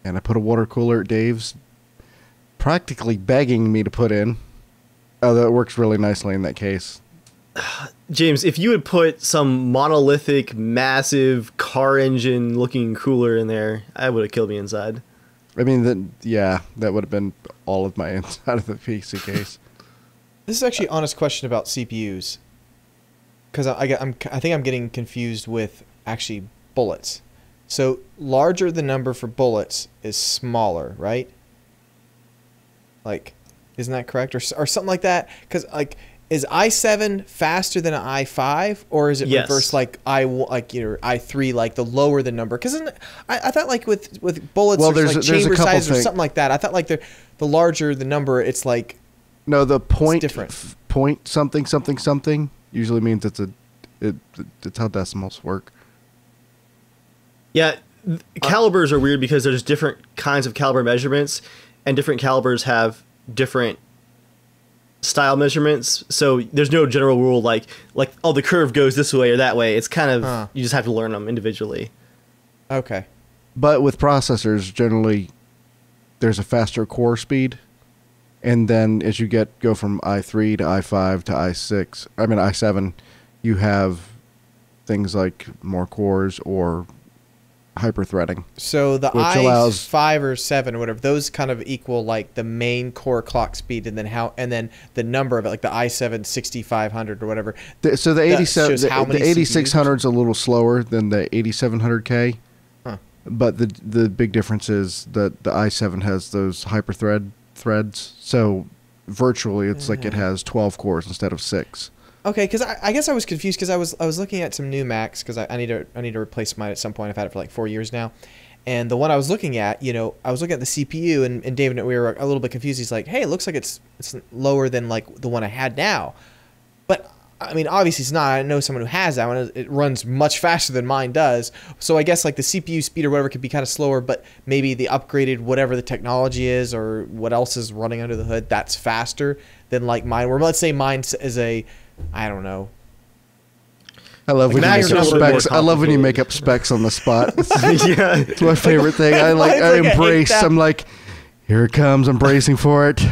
and I put a water cooler Dave's practically begging me to put in. Oh, that works really nicely in that case. James, if you had put some monolithic, massive car engine looking cooler in there, I would have killed me inside. I mean, that would have been all of my inside of the PC case. This is actually an honest question about CPUs. Because I think I'm getting confused with actually bullets. So larger the number for bullets is smaller, right? Like, isn't that correct? Or something like that? Because, like, is i7 faster than an i5, or is it Yes. reverse like i3, like the lower the number? Because I thought like with bullets, Well, or there's like a chamber couple size or thing- something like that. I thought like the larger the number, it's like No, the point different. point something something something usually means it's how decimals work. Yeah, calibers are weird because there's different kinds of caliber measurements, and different calibers have different style measurements. So there's no general rule like oh, the curve goes this way or that way. It's kind of you just have to learn them individually. okay. But with processors, generally, there's a faster core speed, and then as you go from i3 to i5 to i7, you have things like more cores or hyper-threading. So the Which allows- i5 or 7 or whatever, those kind of equal like the main core clock speed, and then the number of it, like the i7 6500 or whatever. So the That 87, shows how the many 8600 is a little slower than the 8700K. Huh. But the big difference is that the i7 has those hyper-thread threads. So virtually, it's like it has 12 cores instead of 6. Okay, because I guess I was confused because I was looking at some new Macs because I need to replace mine at some point. I've had it for like 4 years now, and the one I was looking at, I was looking at the CPU, and David and we were a little bit confused. He's like, "Hey, it looks like it's lower than like the one I had now," but I mean, obviously it's not. I know someone who has that one. It runs much faster than mine does. So I guess like the CPU speed or whatever could be kind of slower, but maybe the upgraded whatever the technology is or what else is running under the hood, that's faster than like mine. Or let's say mine is I don't know. I love when you Macs make are up a little more specs. I love when you make up specs on the spot. It's my favorite thing. I embrace. I'm like, here it comes. I'm bracing for it.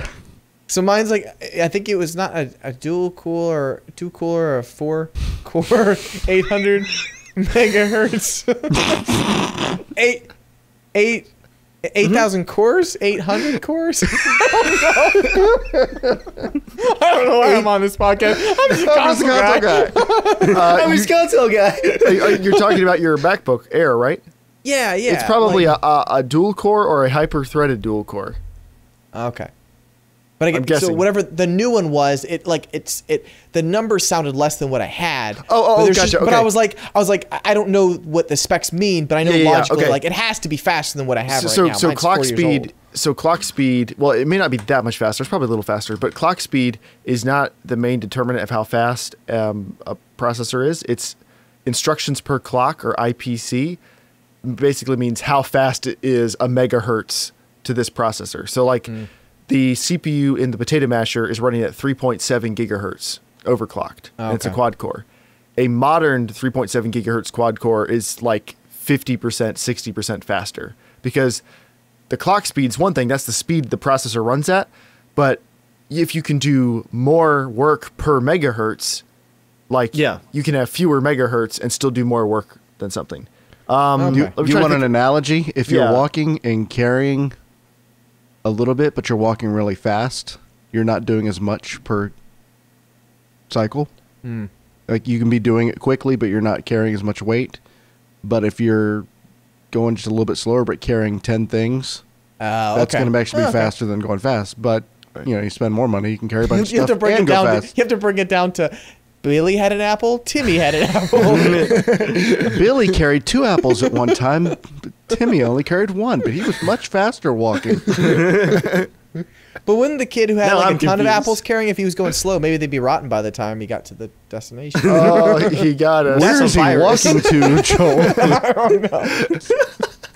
So mine's like, I think it was not a dual core or a 2-core or a 4-core 800 megahertz. 8,000 cores? 800 cores? I don't know why I'm on this podcast. I'm just a console guy. I'm a Wisconsin guy. You're talking about your MacBook Air, right? Yeah. It's probably a dual core or a hyper-threaded dual core. Okay. But I'm guessing. so whatever the new one was, the number sounded less than what I had. Oh, gotcha. But I was like, I don't know what the specs mean, but I know logically, okay. like it has to be faster than what I have right now. So Mine's clock 4 years speed. old. So clock speed. Well, it may not be that much faster. It's probably a little faster, but clock speed is not the main determinant of how fast a processor is. It's instructions per clock, or IPC. Basically means how fast it is a megahertz to this processor. So like. The CPU in the potato masher is running at 3.7 gigahertz overclocked. And it's a quad core. A modern 3.7 gigahertz quad core is like 50%, 60% faster, because the clock speed's one thing. That's the speed the processor runs at. But if you can do more work per megahertz, like you can have fewer megahertz and still do more work than something. You want an analogy? If you're walking and carrying a little bit, but you're walking really fast, you're not doing as much per cycle. Like you can be doing it quickly, but you're not carrying as much weight. But if you're going just a little bit slower, but carrying 10 things, that's going to actually be faster than going fast. But you spend more money, you can carry a bunch of stuff and go fast. You have to bring it down to Billy had an apple, Timmy had an apple. Billy carried 2 apples at one time, but Timmy only carried 1, but he was much faster walking. But wouldn't the kid who had a ton of apples carrying, if he was going slow, maybe they'd be rotten by the time he got to the destination? Oh, he got us. Where is he walking to, Joel? I don't know.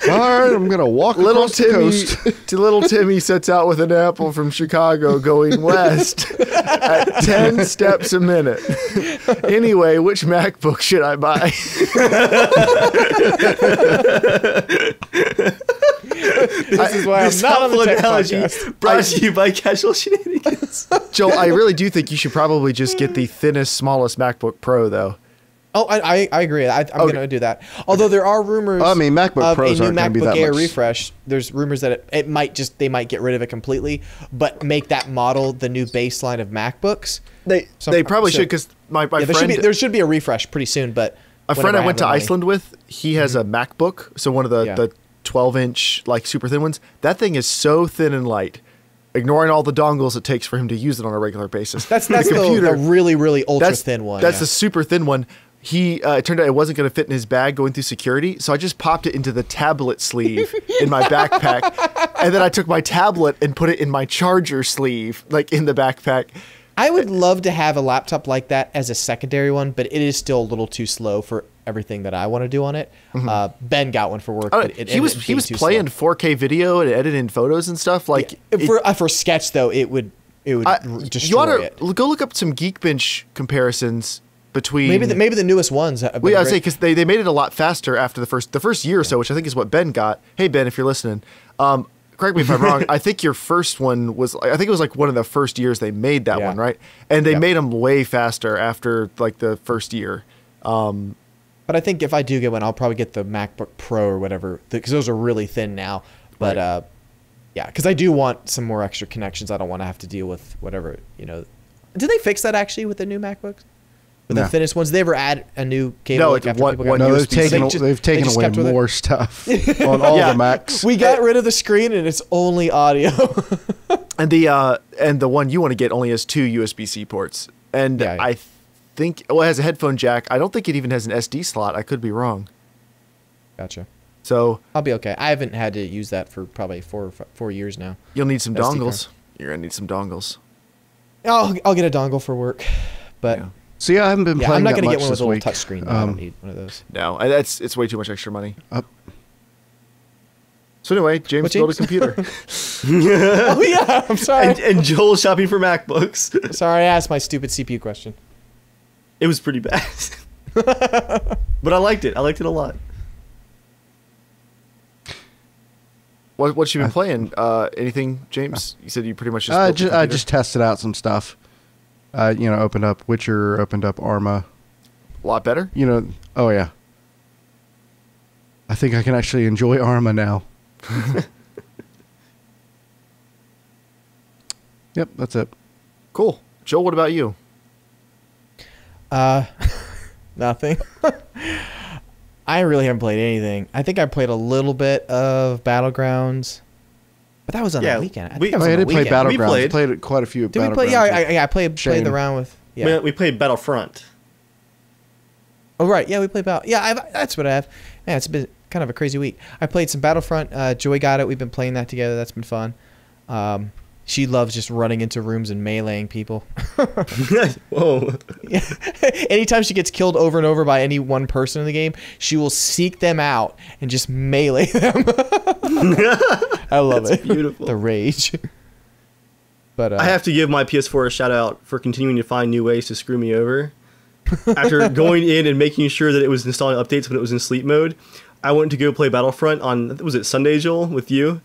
All right, I'm going to walk across the coast. Little Timmy sets out with an apple from Chicago going west at 10 steps a minute. Anyway, which MacBook should I buy? This is why I'm not on the tech podcast. Brought to you by Casual Shenanigans. Joel, I really do think you should probably just get the thinnest, smallest MacBook Pro, though. Oh, I agree. I'm going to do that. Although there are rumors MacBook of Pros a new aren't gonna be MacBook that Air much. refresh. There's rumors that they might get rid of it completely, but make that model the new baseline of MacBooks. They probably should, because my friend... There should be a refresh pretty soon, but... A friend I went to Iceland with, he has a MacBook, so one of the 12-inch, like, super thin ones. That thing is so thin and light, ignoring all the dongles it takes for him to use it on a regular basis. That's the really, really ultra-thin one. That's the super thin one. It turned out it wasn't going to fit in his bag going through security, so I just popped it into the tablet sleeve in my backpack, and then I took my tablet and put it in my charger sleeve, like in the backpack. I would love to have a laptop like that as a secondary one, but it is still a little too slow for everything that I want to do on it. Ben got one for work. But he was playing 4K video and editing photos and stuff. Like for sketch though, it would destroy you ought it. to go look up some Geekbench comparisons between maybe the newest ones. I say, because they made it a lot faster after the first year or so, which I think is what Ben got. Hey Ben, if you're listening, correct me if I'm wrong. I think your first one was, I think it was like one of the first years they made that one, right? And they made them way faster after like the first year. But I think if I do get one, I'll probably get the MacBook Pro or whatever, because those are really thin now. But because I do want some more extra connections. I don't want to have to deal with whatever, Did they fix that actually with the new MacBooks? With the thinnest ones? Did they ever add a new cable? They've taken away more stuff on all the Macs. We got rid of the screen and it's only audio. And the one you want to get only has 2 USB-C ports. And Yeah. I think it has a headphone jack. I don't think it even has an SD slot. I could be wrong. Gotcha. So I'll be okay. I haven't had to use that for probably 4 years now. you'll need some SD card. dongles. You're gonna need some dongles. I'll get a dongle for work, but Yeah. So yeah, I haven't been yeah, playing I'm not that gonna much get one with this a little week. touch screen. Though. I don't need one of those. No, it's way too much extra money. Up. So anyway, James What, built a James? computer. Oh yeah, I'm sorry. And Joel shopping for MacBooks. Sorry, I asked my stupid CPU question. It was pretty bad. But I liked it. I liked it a lot. What you been playing? Anything, James? You said you pretty much just. Built the I computer? just tested out some stuff. Opened up Witcher, opened up Arma. A lot better. Oh yeah. I think I can actually enjoy Arma now. Yep, that's it. Cool. Joel, what about you? Nothing. I really haven't played anything. I think I played a little bit of Battlegrounds, but that was on the weekend. I think that was I on the did play weekend. Battlegrounds. played. Played quite a few. Did we play? Battlegrounds. Yeah, I played Shane. the round with. Yeah. We played Battlefront. Oh right, yeah, we played Battle. Yeah, that's what I have. Yeah, it's been kind of a crazy week. I played some Battlefront. Joy got it. We've been playing that together. That's been fun. She loves just running into rooms and meleeing people. Whoa. Yeah. Anytime she gets killed over and over by any one person in the game, she will seek them out and just melee them. I love it. Beautiful. The rage. But I have to give my PS4 a shout out for continuing to find new ways to screw me over. After going in and making sure that it was installing updates when it was in sleep mode, I went to go play Battlefront on, was it Sunday, Joel, with you?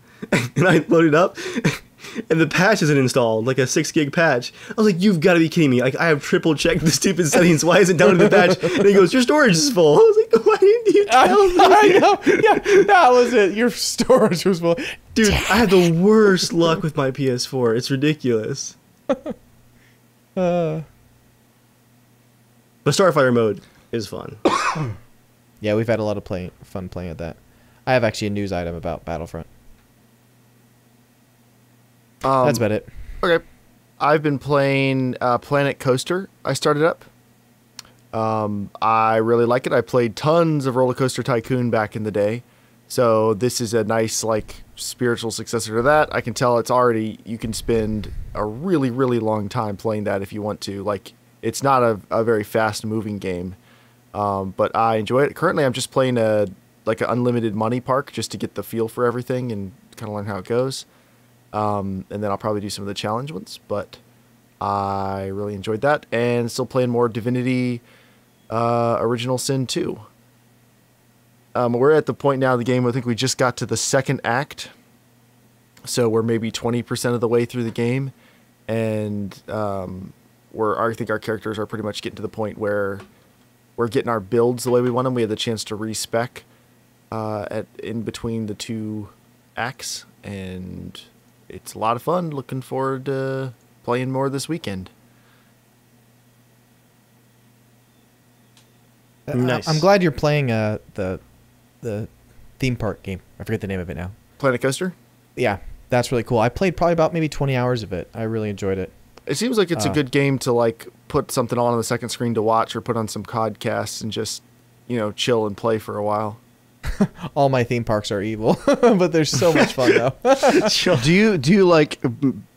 And I loaded up, and the patch isn't installed, like a 6 gig patch. I was like, you've got to be kidding me. Like, I have triple checked the stupid settings. Why isn't it downloading the patch? And he goes, your storage is full. I was like, why didn't you tell me? I know. Yeah, that was it. Your storage was full. Dude, I have the worst luck with my PS4. It's ridiculous. But Starfighter mode is fun. Yeah, we've had a lot of fun playing at that. I have actually a news item about Battlefront. That's about it. Okay. I've been playing Planet Coaster. I started up. I really like it. I played tons of Roller Coaster Tycoon back in the day. So this is a nice, like, spiritual successor to that. I can tell you can spend a really, really long time playing that if you want to. Like, it's not a very fast-moving game. But I enjoy it. Currently, I'm just playing an unlimited money park just to get the feel for everything and kind of learn how it goes. And then I'll probably do some of the challenge ones, but I really enjoyed that. And still playing more Divinity Original Sin 2. We're at the point now of the game, I think we just got to the second act. So we're maybe 20% of the way through the game. And I think our characters are pretty much getting to the point where we're getting our builds the way we want them. We had the chance to respec in between the 2 acts, and it's a lot of fun. Looking forward to playing more this weekend. Nice. I'm glad you're playing the theme park game. I forget the name of it now. Planet Coaster? Yeah, that's really cool. I played probably about maybe 20 hours of it. I really enjoyed it. It seems like it's a good game to like put something on the second screen to watch, or put on some podcasts and just, chill and play for a while. All my theme parks are evil, but they're so much fun though. Do you like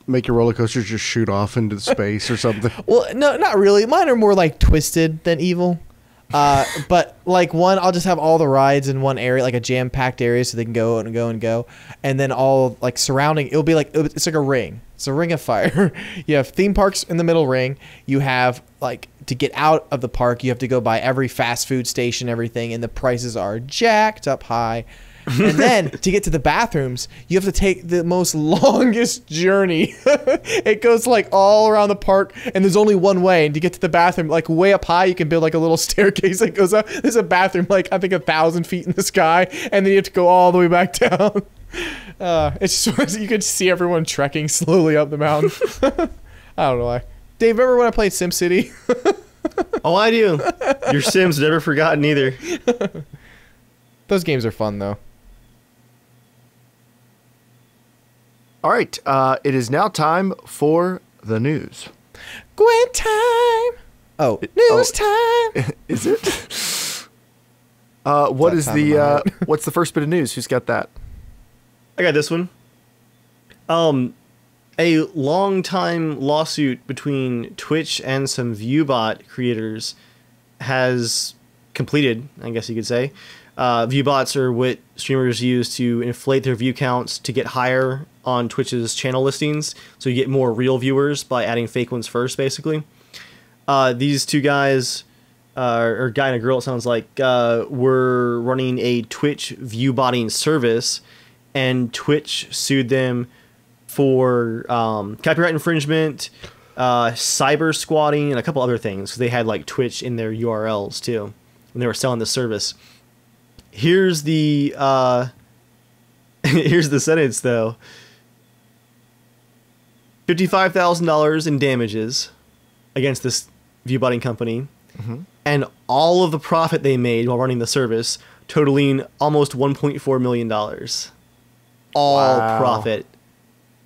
make your roller coasters just shoot off into space or something? Well, no, not really. Mine are more like twisted than evil. But like one, I'll just have all the rides in one area, like a jam-packed area, so they can go and go and go, and then all like surrounding. It'll be like it's like a ring. It's a ring of fire. You have theme parks in the middle ring. You have like to get out of the park, you have to go by every fast food station, everything, and the prices are jacked up high. And then to get to the bathrooms, you have to take the most longest journey. It goes like all around the park, and there's only one way. And to get to the bathroom, like way up high, you can build like a little staircase that goes up. There's a bathroom like I think 1,000 feet in the sky, and then you have to go all the way back down. It's just, you could see everyone trekking slowly up the mountain. I don't know why. Dave, remember when I played SimCity? Oh, I do. Your Sims never forgotten either. Those games are fun though. All right, it is now time for the news. Gwen time. Oh, news time. Is it? What is That time in my head. what's the first bit of news? Who's got that? I got this one. A long-time lawsuit between Twitch and some ViewBot creators has completed, I guess you could say. ViewBots are what streamers use to inflate their view counts to get higher on Twitch's channel listings, so you get more real viewers by adding fake ones first, basically. These two guys, or guy and a girl, it sounds like, were running a Twitch viewbotting service, and Twitch sued them for copyright infringement, cyber squatting, and a couple other things, because they had like Twitch in their URLs too when they were selling the service. Here's the here's the sentence though. $55,000 in damages against this viewbotting company, and all of the profit they made while running the service, totaling almost $1.4 million. All Wow. profit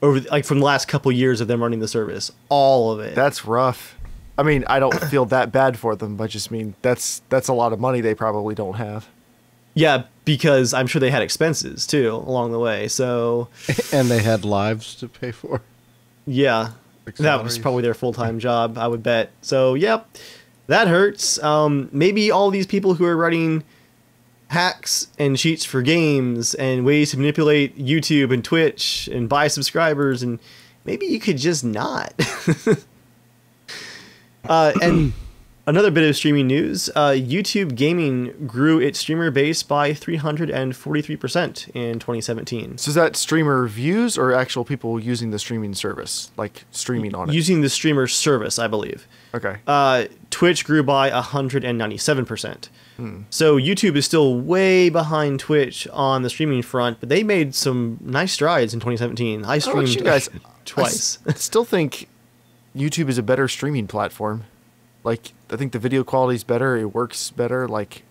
over like from the last couple years of them running the service, all of it. That's rough. I mean, I don't feel that bad for them. I just mean that's a lot of money they probably don't have. Yeah, because I'm sure they had expenses too along the way. So And they had lives to pay for. yeah, Like that was salaries. probably their full-time job, I would bet. So yep, that hurts. Maybe all these people who are writing hacks and cheats for games and ways to manipulate YouTube and Twitch and buy subscribers, and maybe you could just not. And another bit of streaming news, YouTube Gaming grew its streamer base by 343% in 2017. So is that streamer views or actual people using the streaming service, like streaming on it? Using the streamer service, I believe. Okay. Twitch grew by 197%. So YouTube is still way behind Twitch on the streaming front, but they made some nice strides in 2017. I How about streamed you guys? twice. I still think YouTube is a better streaming platform. Like, I think the video quality is better. It works better. Like,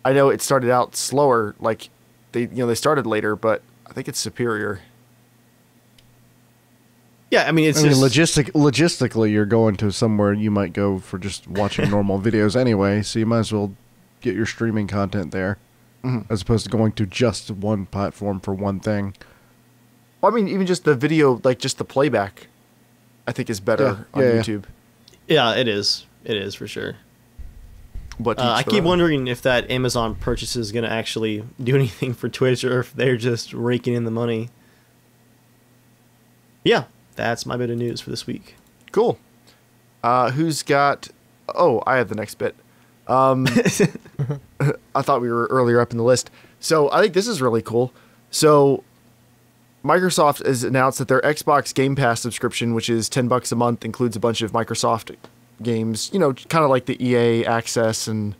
I know it started out slower. Like, they started later, but I think it's superior. Yeah, I mean, it's I mean, just... logistically, you're going to somewhere you might go for just watching normal videos anyway, so you might as well get your streaming content there, as opposed to going to just one platform for one thing. Well, I mean, even just the video, like just the playback, I think is better on Yeah. YouTube. Yeah, it is. It is for sure. But I keep wondering if that Amazon purchase is going to actually do anything for Twitch, or if they're just raking in the money. Yeah, that's my bit of news for this week. Cool. Who's got? Oh, I have the next bit. I thought we were earlier up in the list. So I think this is really cool. So Microsoft has announced that their Xbox Game Pass subscription, which is $10 a month, includes a bunch of Microsoft games, you know, kind of like the EA Access and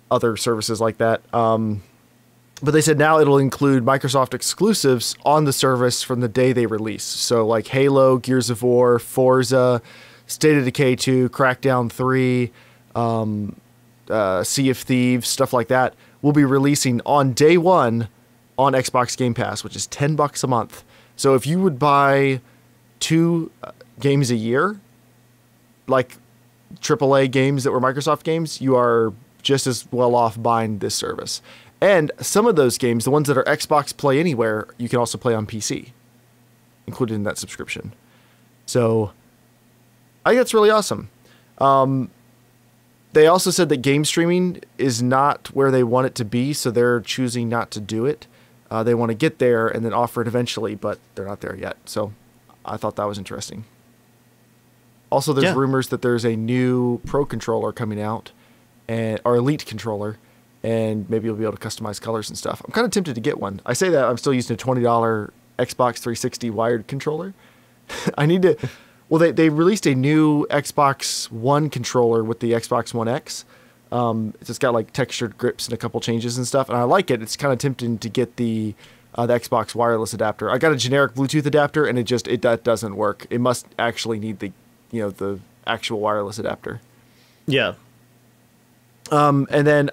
other services like that. But they said now it'll include Microsoft exclusives on the service from the day they release. So like Halo, Gears of War, Forza, State of Decay 2, Crackdown 3, Sea of Thieves, stuff like that, will be releasing on day one on Xbox Game Pass, which is $10 a month. So if you would buy 2 games a year, like AAA games that were Microsoft games, you are just as well off buying this service. And some of those games, the ones that are Xbox Play Anywhere, you can also play on PC, included in that subscription. So I think that's really awesome. They also said that game streaming is not where they want it to be, so they're choosing not to do it. They want to get there and then offer it eventually, but they're not there yet. So I thought that was interesting. Also, there's rumors that there's a new Pro controller coming out, or Elite controller, and maybe you'll be able to customize colors and stuff. I'm kind of tempted to get one. I say that I'm still using a $20 Xbox 360 wired controller. I need to... Well, they released a new Xbox One controller with the Xbox One X. It's just got like textured grips and a couple changes and stuff, and I like it. It's kind of tempting to get the Xbox wireless adapter. I got a generic Bluetooth adapter, and that doesn't work. It must actually need the actual wireless adapter. Yeah. And then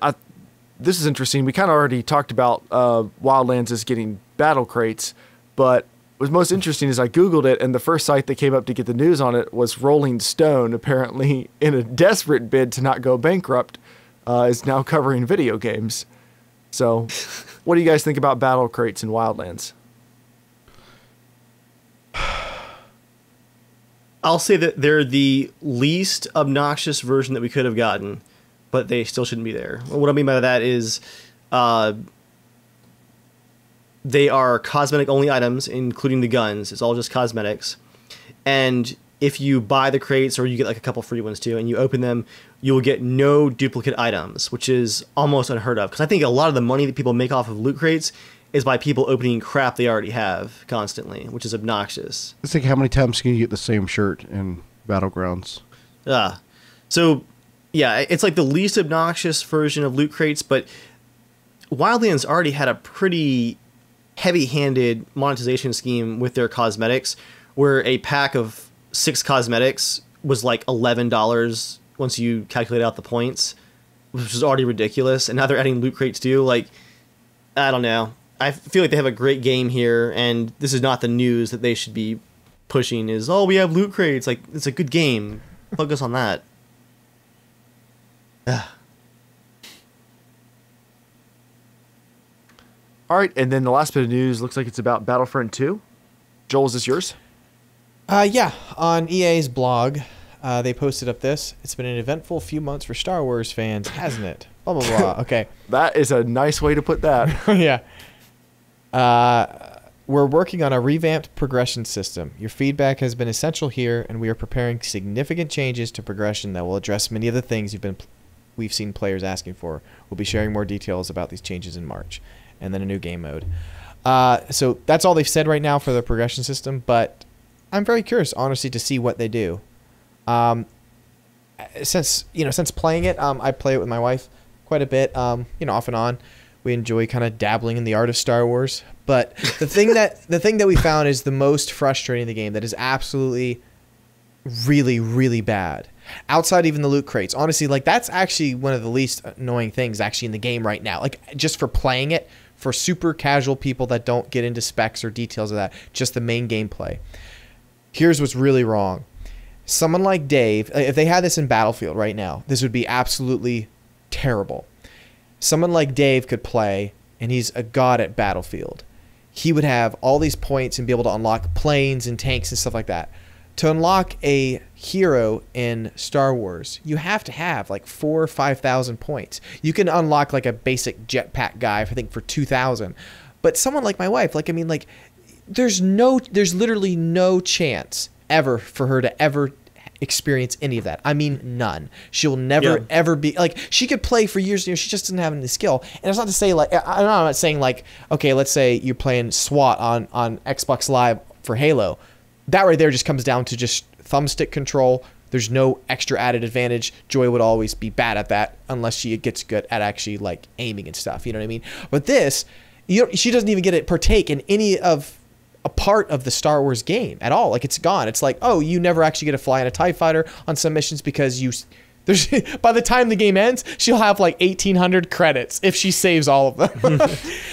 this is interesting. We kind of already talked about Wildlands is getting battle crates, but was most interesting is I Googled it, and the first site that came up to get the news on it was Rolling Stone, apparently in a desperate bid to not go bankrupt, is now covering video games. So what do you guys think about battle crates in Wildlands? I'll say that they're the least obnoxious version that we could have gotten, but they still shouldn't be there. What I mean by that is they are cosmetic-only items, including the guns. It's all just cosmetics. And if you buy the crates, or you get like a couple free ones too, and you open them, you will get no duplicate items, which is almost unheard of. Because I think a lot of the money that people make off of loot crates is by people opening crap they already have constantly, which is obnoxious. It's like, how many times can you get the same shirt in Battlegrounds? So, yeah, it's like the least obnoxious version of loot crates, but Wildlands already had a pretty heavy-handed monetization scheme with their cosmetics, where a pack of 6 cosmetics was like $11 once you calculate out the points, which is already ridiculous. And now they're adding loot crates too. Like, I don't know. I feel like they have a great game here, and this is not the news that they should be pushing is, oh, we have loot crates. Like, it's a good game. Focus on that. All right, and then the last bit of news looks like it's about Battlefront 2. Joel, is this yours? Yeah, on EA's blog, they posted up this. It's been an eventful few months for Star Wars fans, hasn't it? Blah, blah, blah. Okay. That is a nice way to put that. Yeah. We're working on a revamped progression system. Your feedback has been essential here, and we are preparing significant changes to progression that will address many of the things we've seen players asking for. We'll be sharing more details about these changes in March. And then a new game mode. So that's all they've said right now for the progression system, but I'm very curious, honestly, to see what they do. Since playing it, I play it with my wife quite a bit, off and on. We enjoy kind of dabbling in the art of Star Wars. But the thing that we found is the most frustrating in the game, that is absolutely really, really bad. Outside even the loot crates. Honestly, like, that's actually one of the least annoying things actually in the game right now. Like, just for playing it, for super casual people that don't get into specs or details of that, just the main gameplay. Here's what's really wrong. Someone like Dave, if they had this in Battlefield right now, this would be absolutely terrible. Someone like Dave could play, and he's a god at Battlefield. He would have all these points and be able to unlock planes and tanks and stuff like that. To unlock a hero in Star Wars, you have to have like 4,000 or 5,000 points. You can unlock like a basic jetpack guy, I think, for 2,000. But someone like my wife, there's literally no chance ever for her to ever experience any of that. I mean, none. She'll never ever be like, she could play for years and years. She just doesn't have any skill. And it's not to say like, I'm not saying like, okay, let's say you're playing SWAT on Xbox Live for Halo. That right there just comes down to just thumbstick control. There's no extra added advantage. Joy would always be bad at that unless she gets good at actually like aiming and stuff. You know what I mean? But this, she doesn't even get to partake in any of a part of the Star Wars game at all. Like, it's gone. It's like, oh, you never actually get to fly in a TIE fighter on some missions because by the time the game ends, she'll have like 1,800 credits if she saves all of them.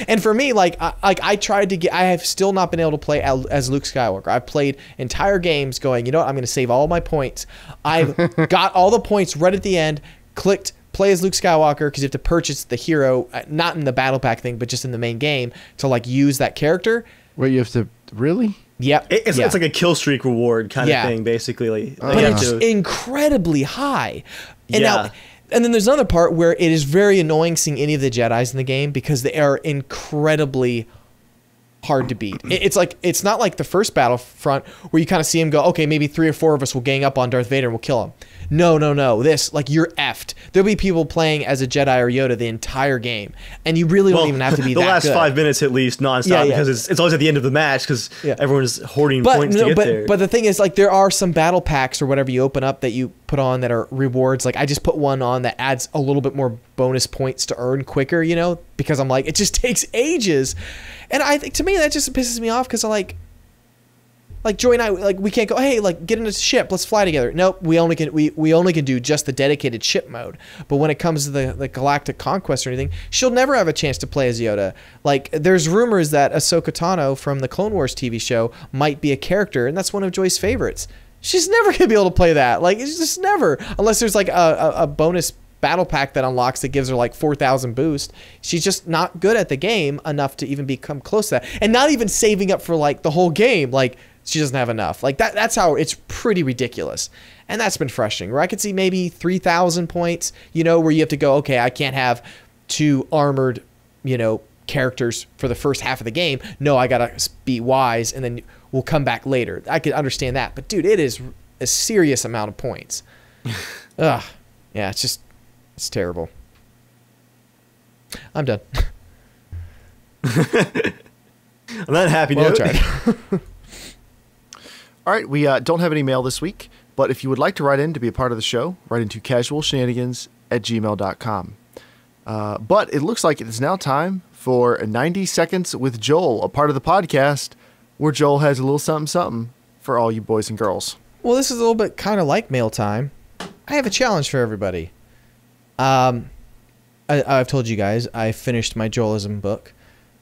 And for me, I have still not been able to play as Luke Skywalker. I've played entire games going, you know what, I'm going to save all my points. I've got all the points right at the end, clicked play as Luke Skywalker, because you have to purchase the hero, not in the battle pack thing, but just in the main game to like use that character. Wait, you have to really? Yep. It's like a kill streak reward kind of thing, basically. But it's incredibly high. And then there's another part where it is very annoying seeing any of the Jedis in the game because they are incredibly hard to beat. It's not like the first Battlefront where you kind of see him go, okay, maybe 3 or 4 of us will gang up on Darth Vader and we'll kill him. No. This, like, you're effed. There'll be people playing as a Jedi or Yoda the entire game, and you really don't even have to be that good. The last 5 minutes at least, nonstop, because it's always at the end of the match because everyone's hoarding points to get there. But the thing is, like, there are some battle packs or whatever you open up that you put on that are rewards. Like, I just put one on that adds a little bit more bonus points to earn quicker, because I'm like, it just takes ages. And I think, to me, that just pisses me off because I like, Like Joy and I, like we can't go, hey, like get in a ship, let's fly together. Nope, we only can do just the dedicated ship mode. But when it comes to the galactic conquest or anything, she'll never have a chance to play as Yoda. Like there's rumors that Ahsoka Tano from the Clone Wars TV show might be a character, and that's one of Joy's favorites. She's never gonna be able to play that. Like it's just never, unless there's like a bonus battle pack that unlocks that gives her like 4,000 boost. She's just not good at the game enough to even become close to that, and not even saving up for like the whole game. Like she doesn't have enough. Like that's how it's pretty ridiculous, and that's been frustrating. Where I could see maybe 3,000 points, you know, where you have to go, okay, I can't have 2 armored, you know, characters for the first half of the game. No, I gotta be wise, and then we'll come back later. I could understand that, but dude, it is a serious amount of points. Ugh, yeah, it's terrible. I'm done. On that happy Well note. tried. All right, we don't have any mail this week, but if you would like to write in to be a part of the show, write into casualshenanigans@gmail.com. But it looks like it is now time for 90 Seconds with Joel, a part of the podcast where Joel has a little something for all you boys and girls. Well, this is a little bit kind of like mail time. I have a challenge for everybody. I've told you guys I finished my Joelism book.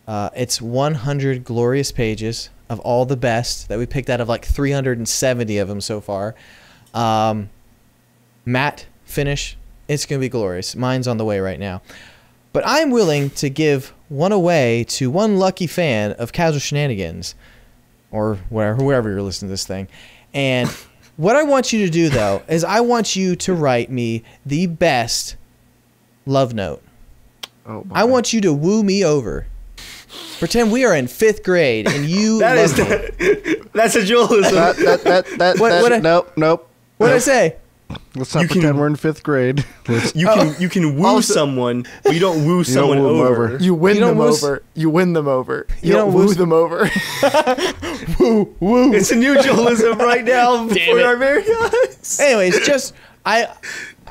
It's 100 glorious pages of all the best that we picked out of like 370 of them so far. Matte finish. It's going to be glorious. Mine's on the way right now. But I'm willing to give one away to one lucky fan of Casual Shenanigans, or wherever you're listening to this thing. And what I want you to do, though, is I want you to write me the best love note. Oh, my. I want you to woo me over. Pretend we are in 5th grade and you love me. That's a Joelism. Nope. What did I say? Let's not pretend we're in 5th grade. You can woo someone, but you don't woo someone woo 'em over. over. You win You them don't woo over. You win them over. You don't don't woo woo- them over. Woo, woo. It's a new Joelism right now before it. our very eyes. Anyways, just I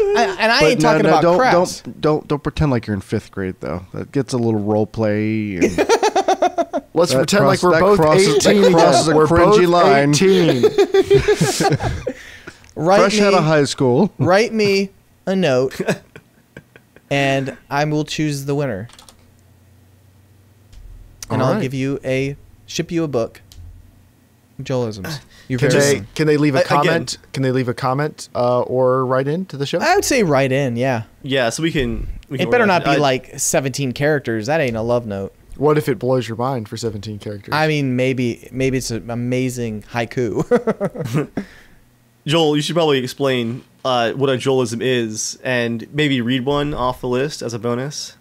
ain't talking about crafts. Don't pretend like you're in 5th grade though. That gets a little role play. And Let's That pretend like cross- we're that both crosses- 18 that crosses again. a We're cringy both line. 18. fresh out of high school. Write me a note, and I will choose the winner. And All I'll right. ship you a book. Joelisms. You're Can very they welcome. can they leave a Again. comment? Can they leave a comment or write in to the show? I would say write in, yeah. Yeah, so we can. It better not be I- like 17 characters. That ain't a love note. What if it blows your mind for 17 characters? I mean, maybe it's an amazing haiku. Joel, you should probably explain what a Joelism is, and maybe read one off the list as a bonus.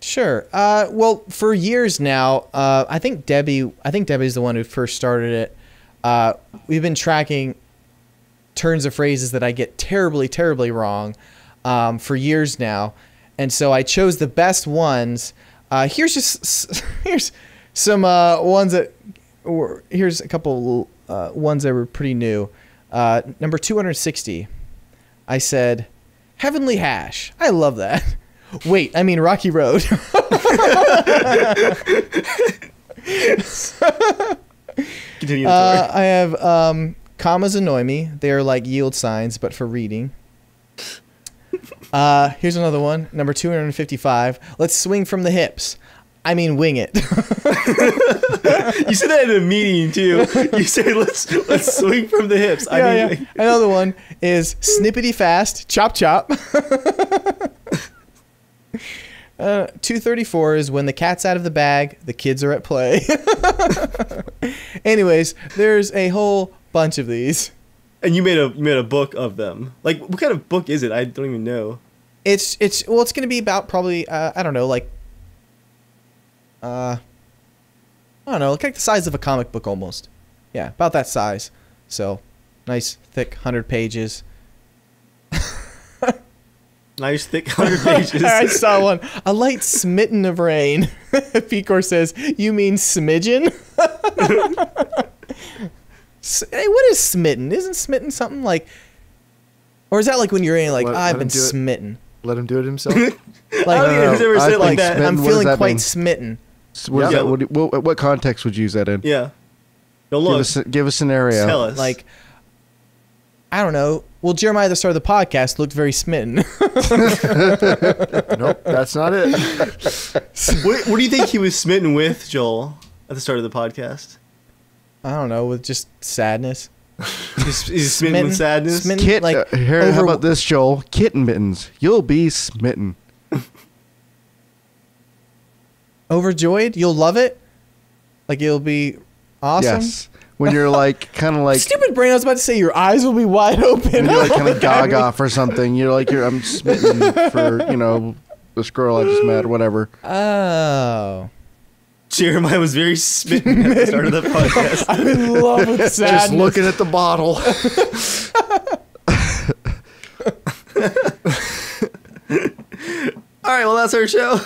Sure. Well, for years now, I think Debbie's the one who first started it. We've been tracking turns of phrases that I get terribly, terribly wrong for years now, and so I chose the best ones. Here's some ones that were. Here's a couple ones that were pretty new. Number 260. I said, "Heavenly Hash." I love that. Wait, I mean Rocky Road. Continue the story. I have commas annoy me. They're like yield signs, but for reading. Here's another one. Number 255. Let's swing from the hips. I mean wing it. You said that in a meeting too. You said let's swing from the hips. Yeah. Another one is snippety fast. Chop chop. 234 is when the cat's out of the bag, the kids are at play. Anyways, there's a whole bunch of these. And you made a book of them. Like, what kind of book is it? I don't even know. It's going to be about probably I don't know, like I don't know, like the size of a comic book almost. Yeah, about that size. So, nice thick 100 pages. Nice thick 100 pages. I saw one. A light smitten of rain. Pecor says, "You mean smidgen?" Hey, what is smitten? Isn't smitten something like, or is that like when you're in like, Let I've him been do it. smitten? Let him do it himself. Like, I don't think who's ever I said it like think that. smitten- I'm what does feeling that quite mean? smitten. What, is Yeah. that, what context would you use that in? Yeah. No, look, Give a scenario. tell us. Like, I don't know. Well, Jeremiah at the start of the podcast looked very smitten. Nope, that's not it. what do you think he was smitten with, Joel, at the start of the podcast? I don't know, with just sadness. He's smitten with sadness. Smitten, Kit, like, here, how over- about this, Joel? Kitten mittens. You'll be smitten. overjoyed. You'll love it. Like, it'll be awesome. Yes. When you're like, kind of like, Stupid brain. I was about to say your eyes will be wide open. when you're like kind of gaga for something. You're like, I'm smitten for, this girl I just met or whatever. Oh. Jeremiah was very smitten at the start of the podcast. I'm in love with sadness. Just looking at the bottle. All right, well, that's our show.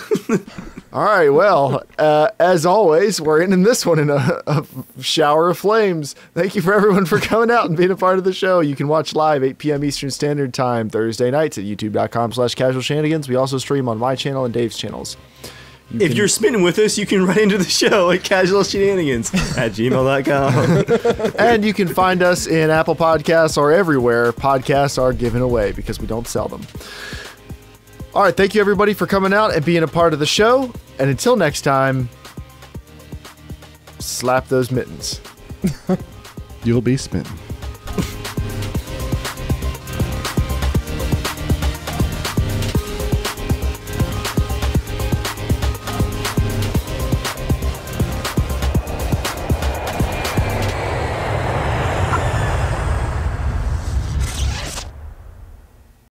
All right, well, as always, we're ending this one in a shower of flames. Thank you for everyone for coming out and being a part of the show. You can watch live 8 p.m. Eastern Standard Time Thursday nights at youtube.com/casualshenanigans. We also stream on my channel and Dave's channels. If you're spinning with us, you can write into the show at casualshenanigans@gmail.com. And you can find us in Apple Podcasts or everywhere podcasts are given away because we don't sell them. All right, thank you everybody for coming out and being a part of the show. And until next time, slap those mittens. You'll be smitten.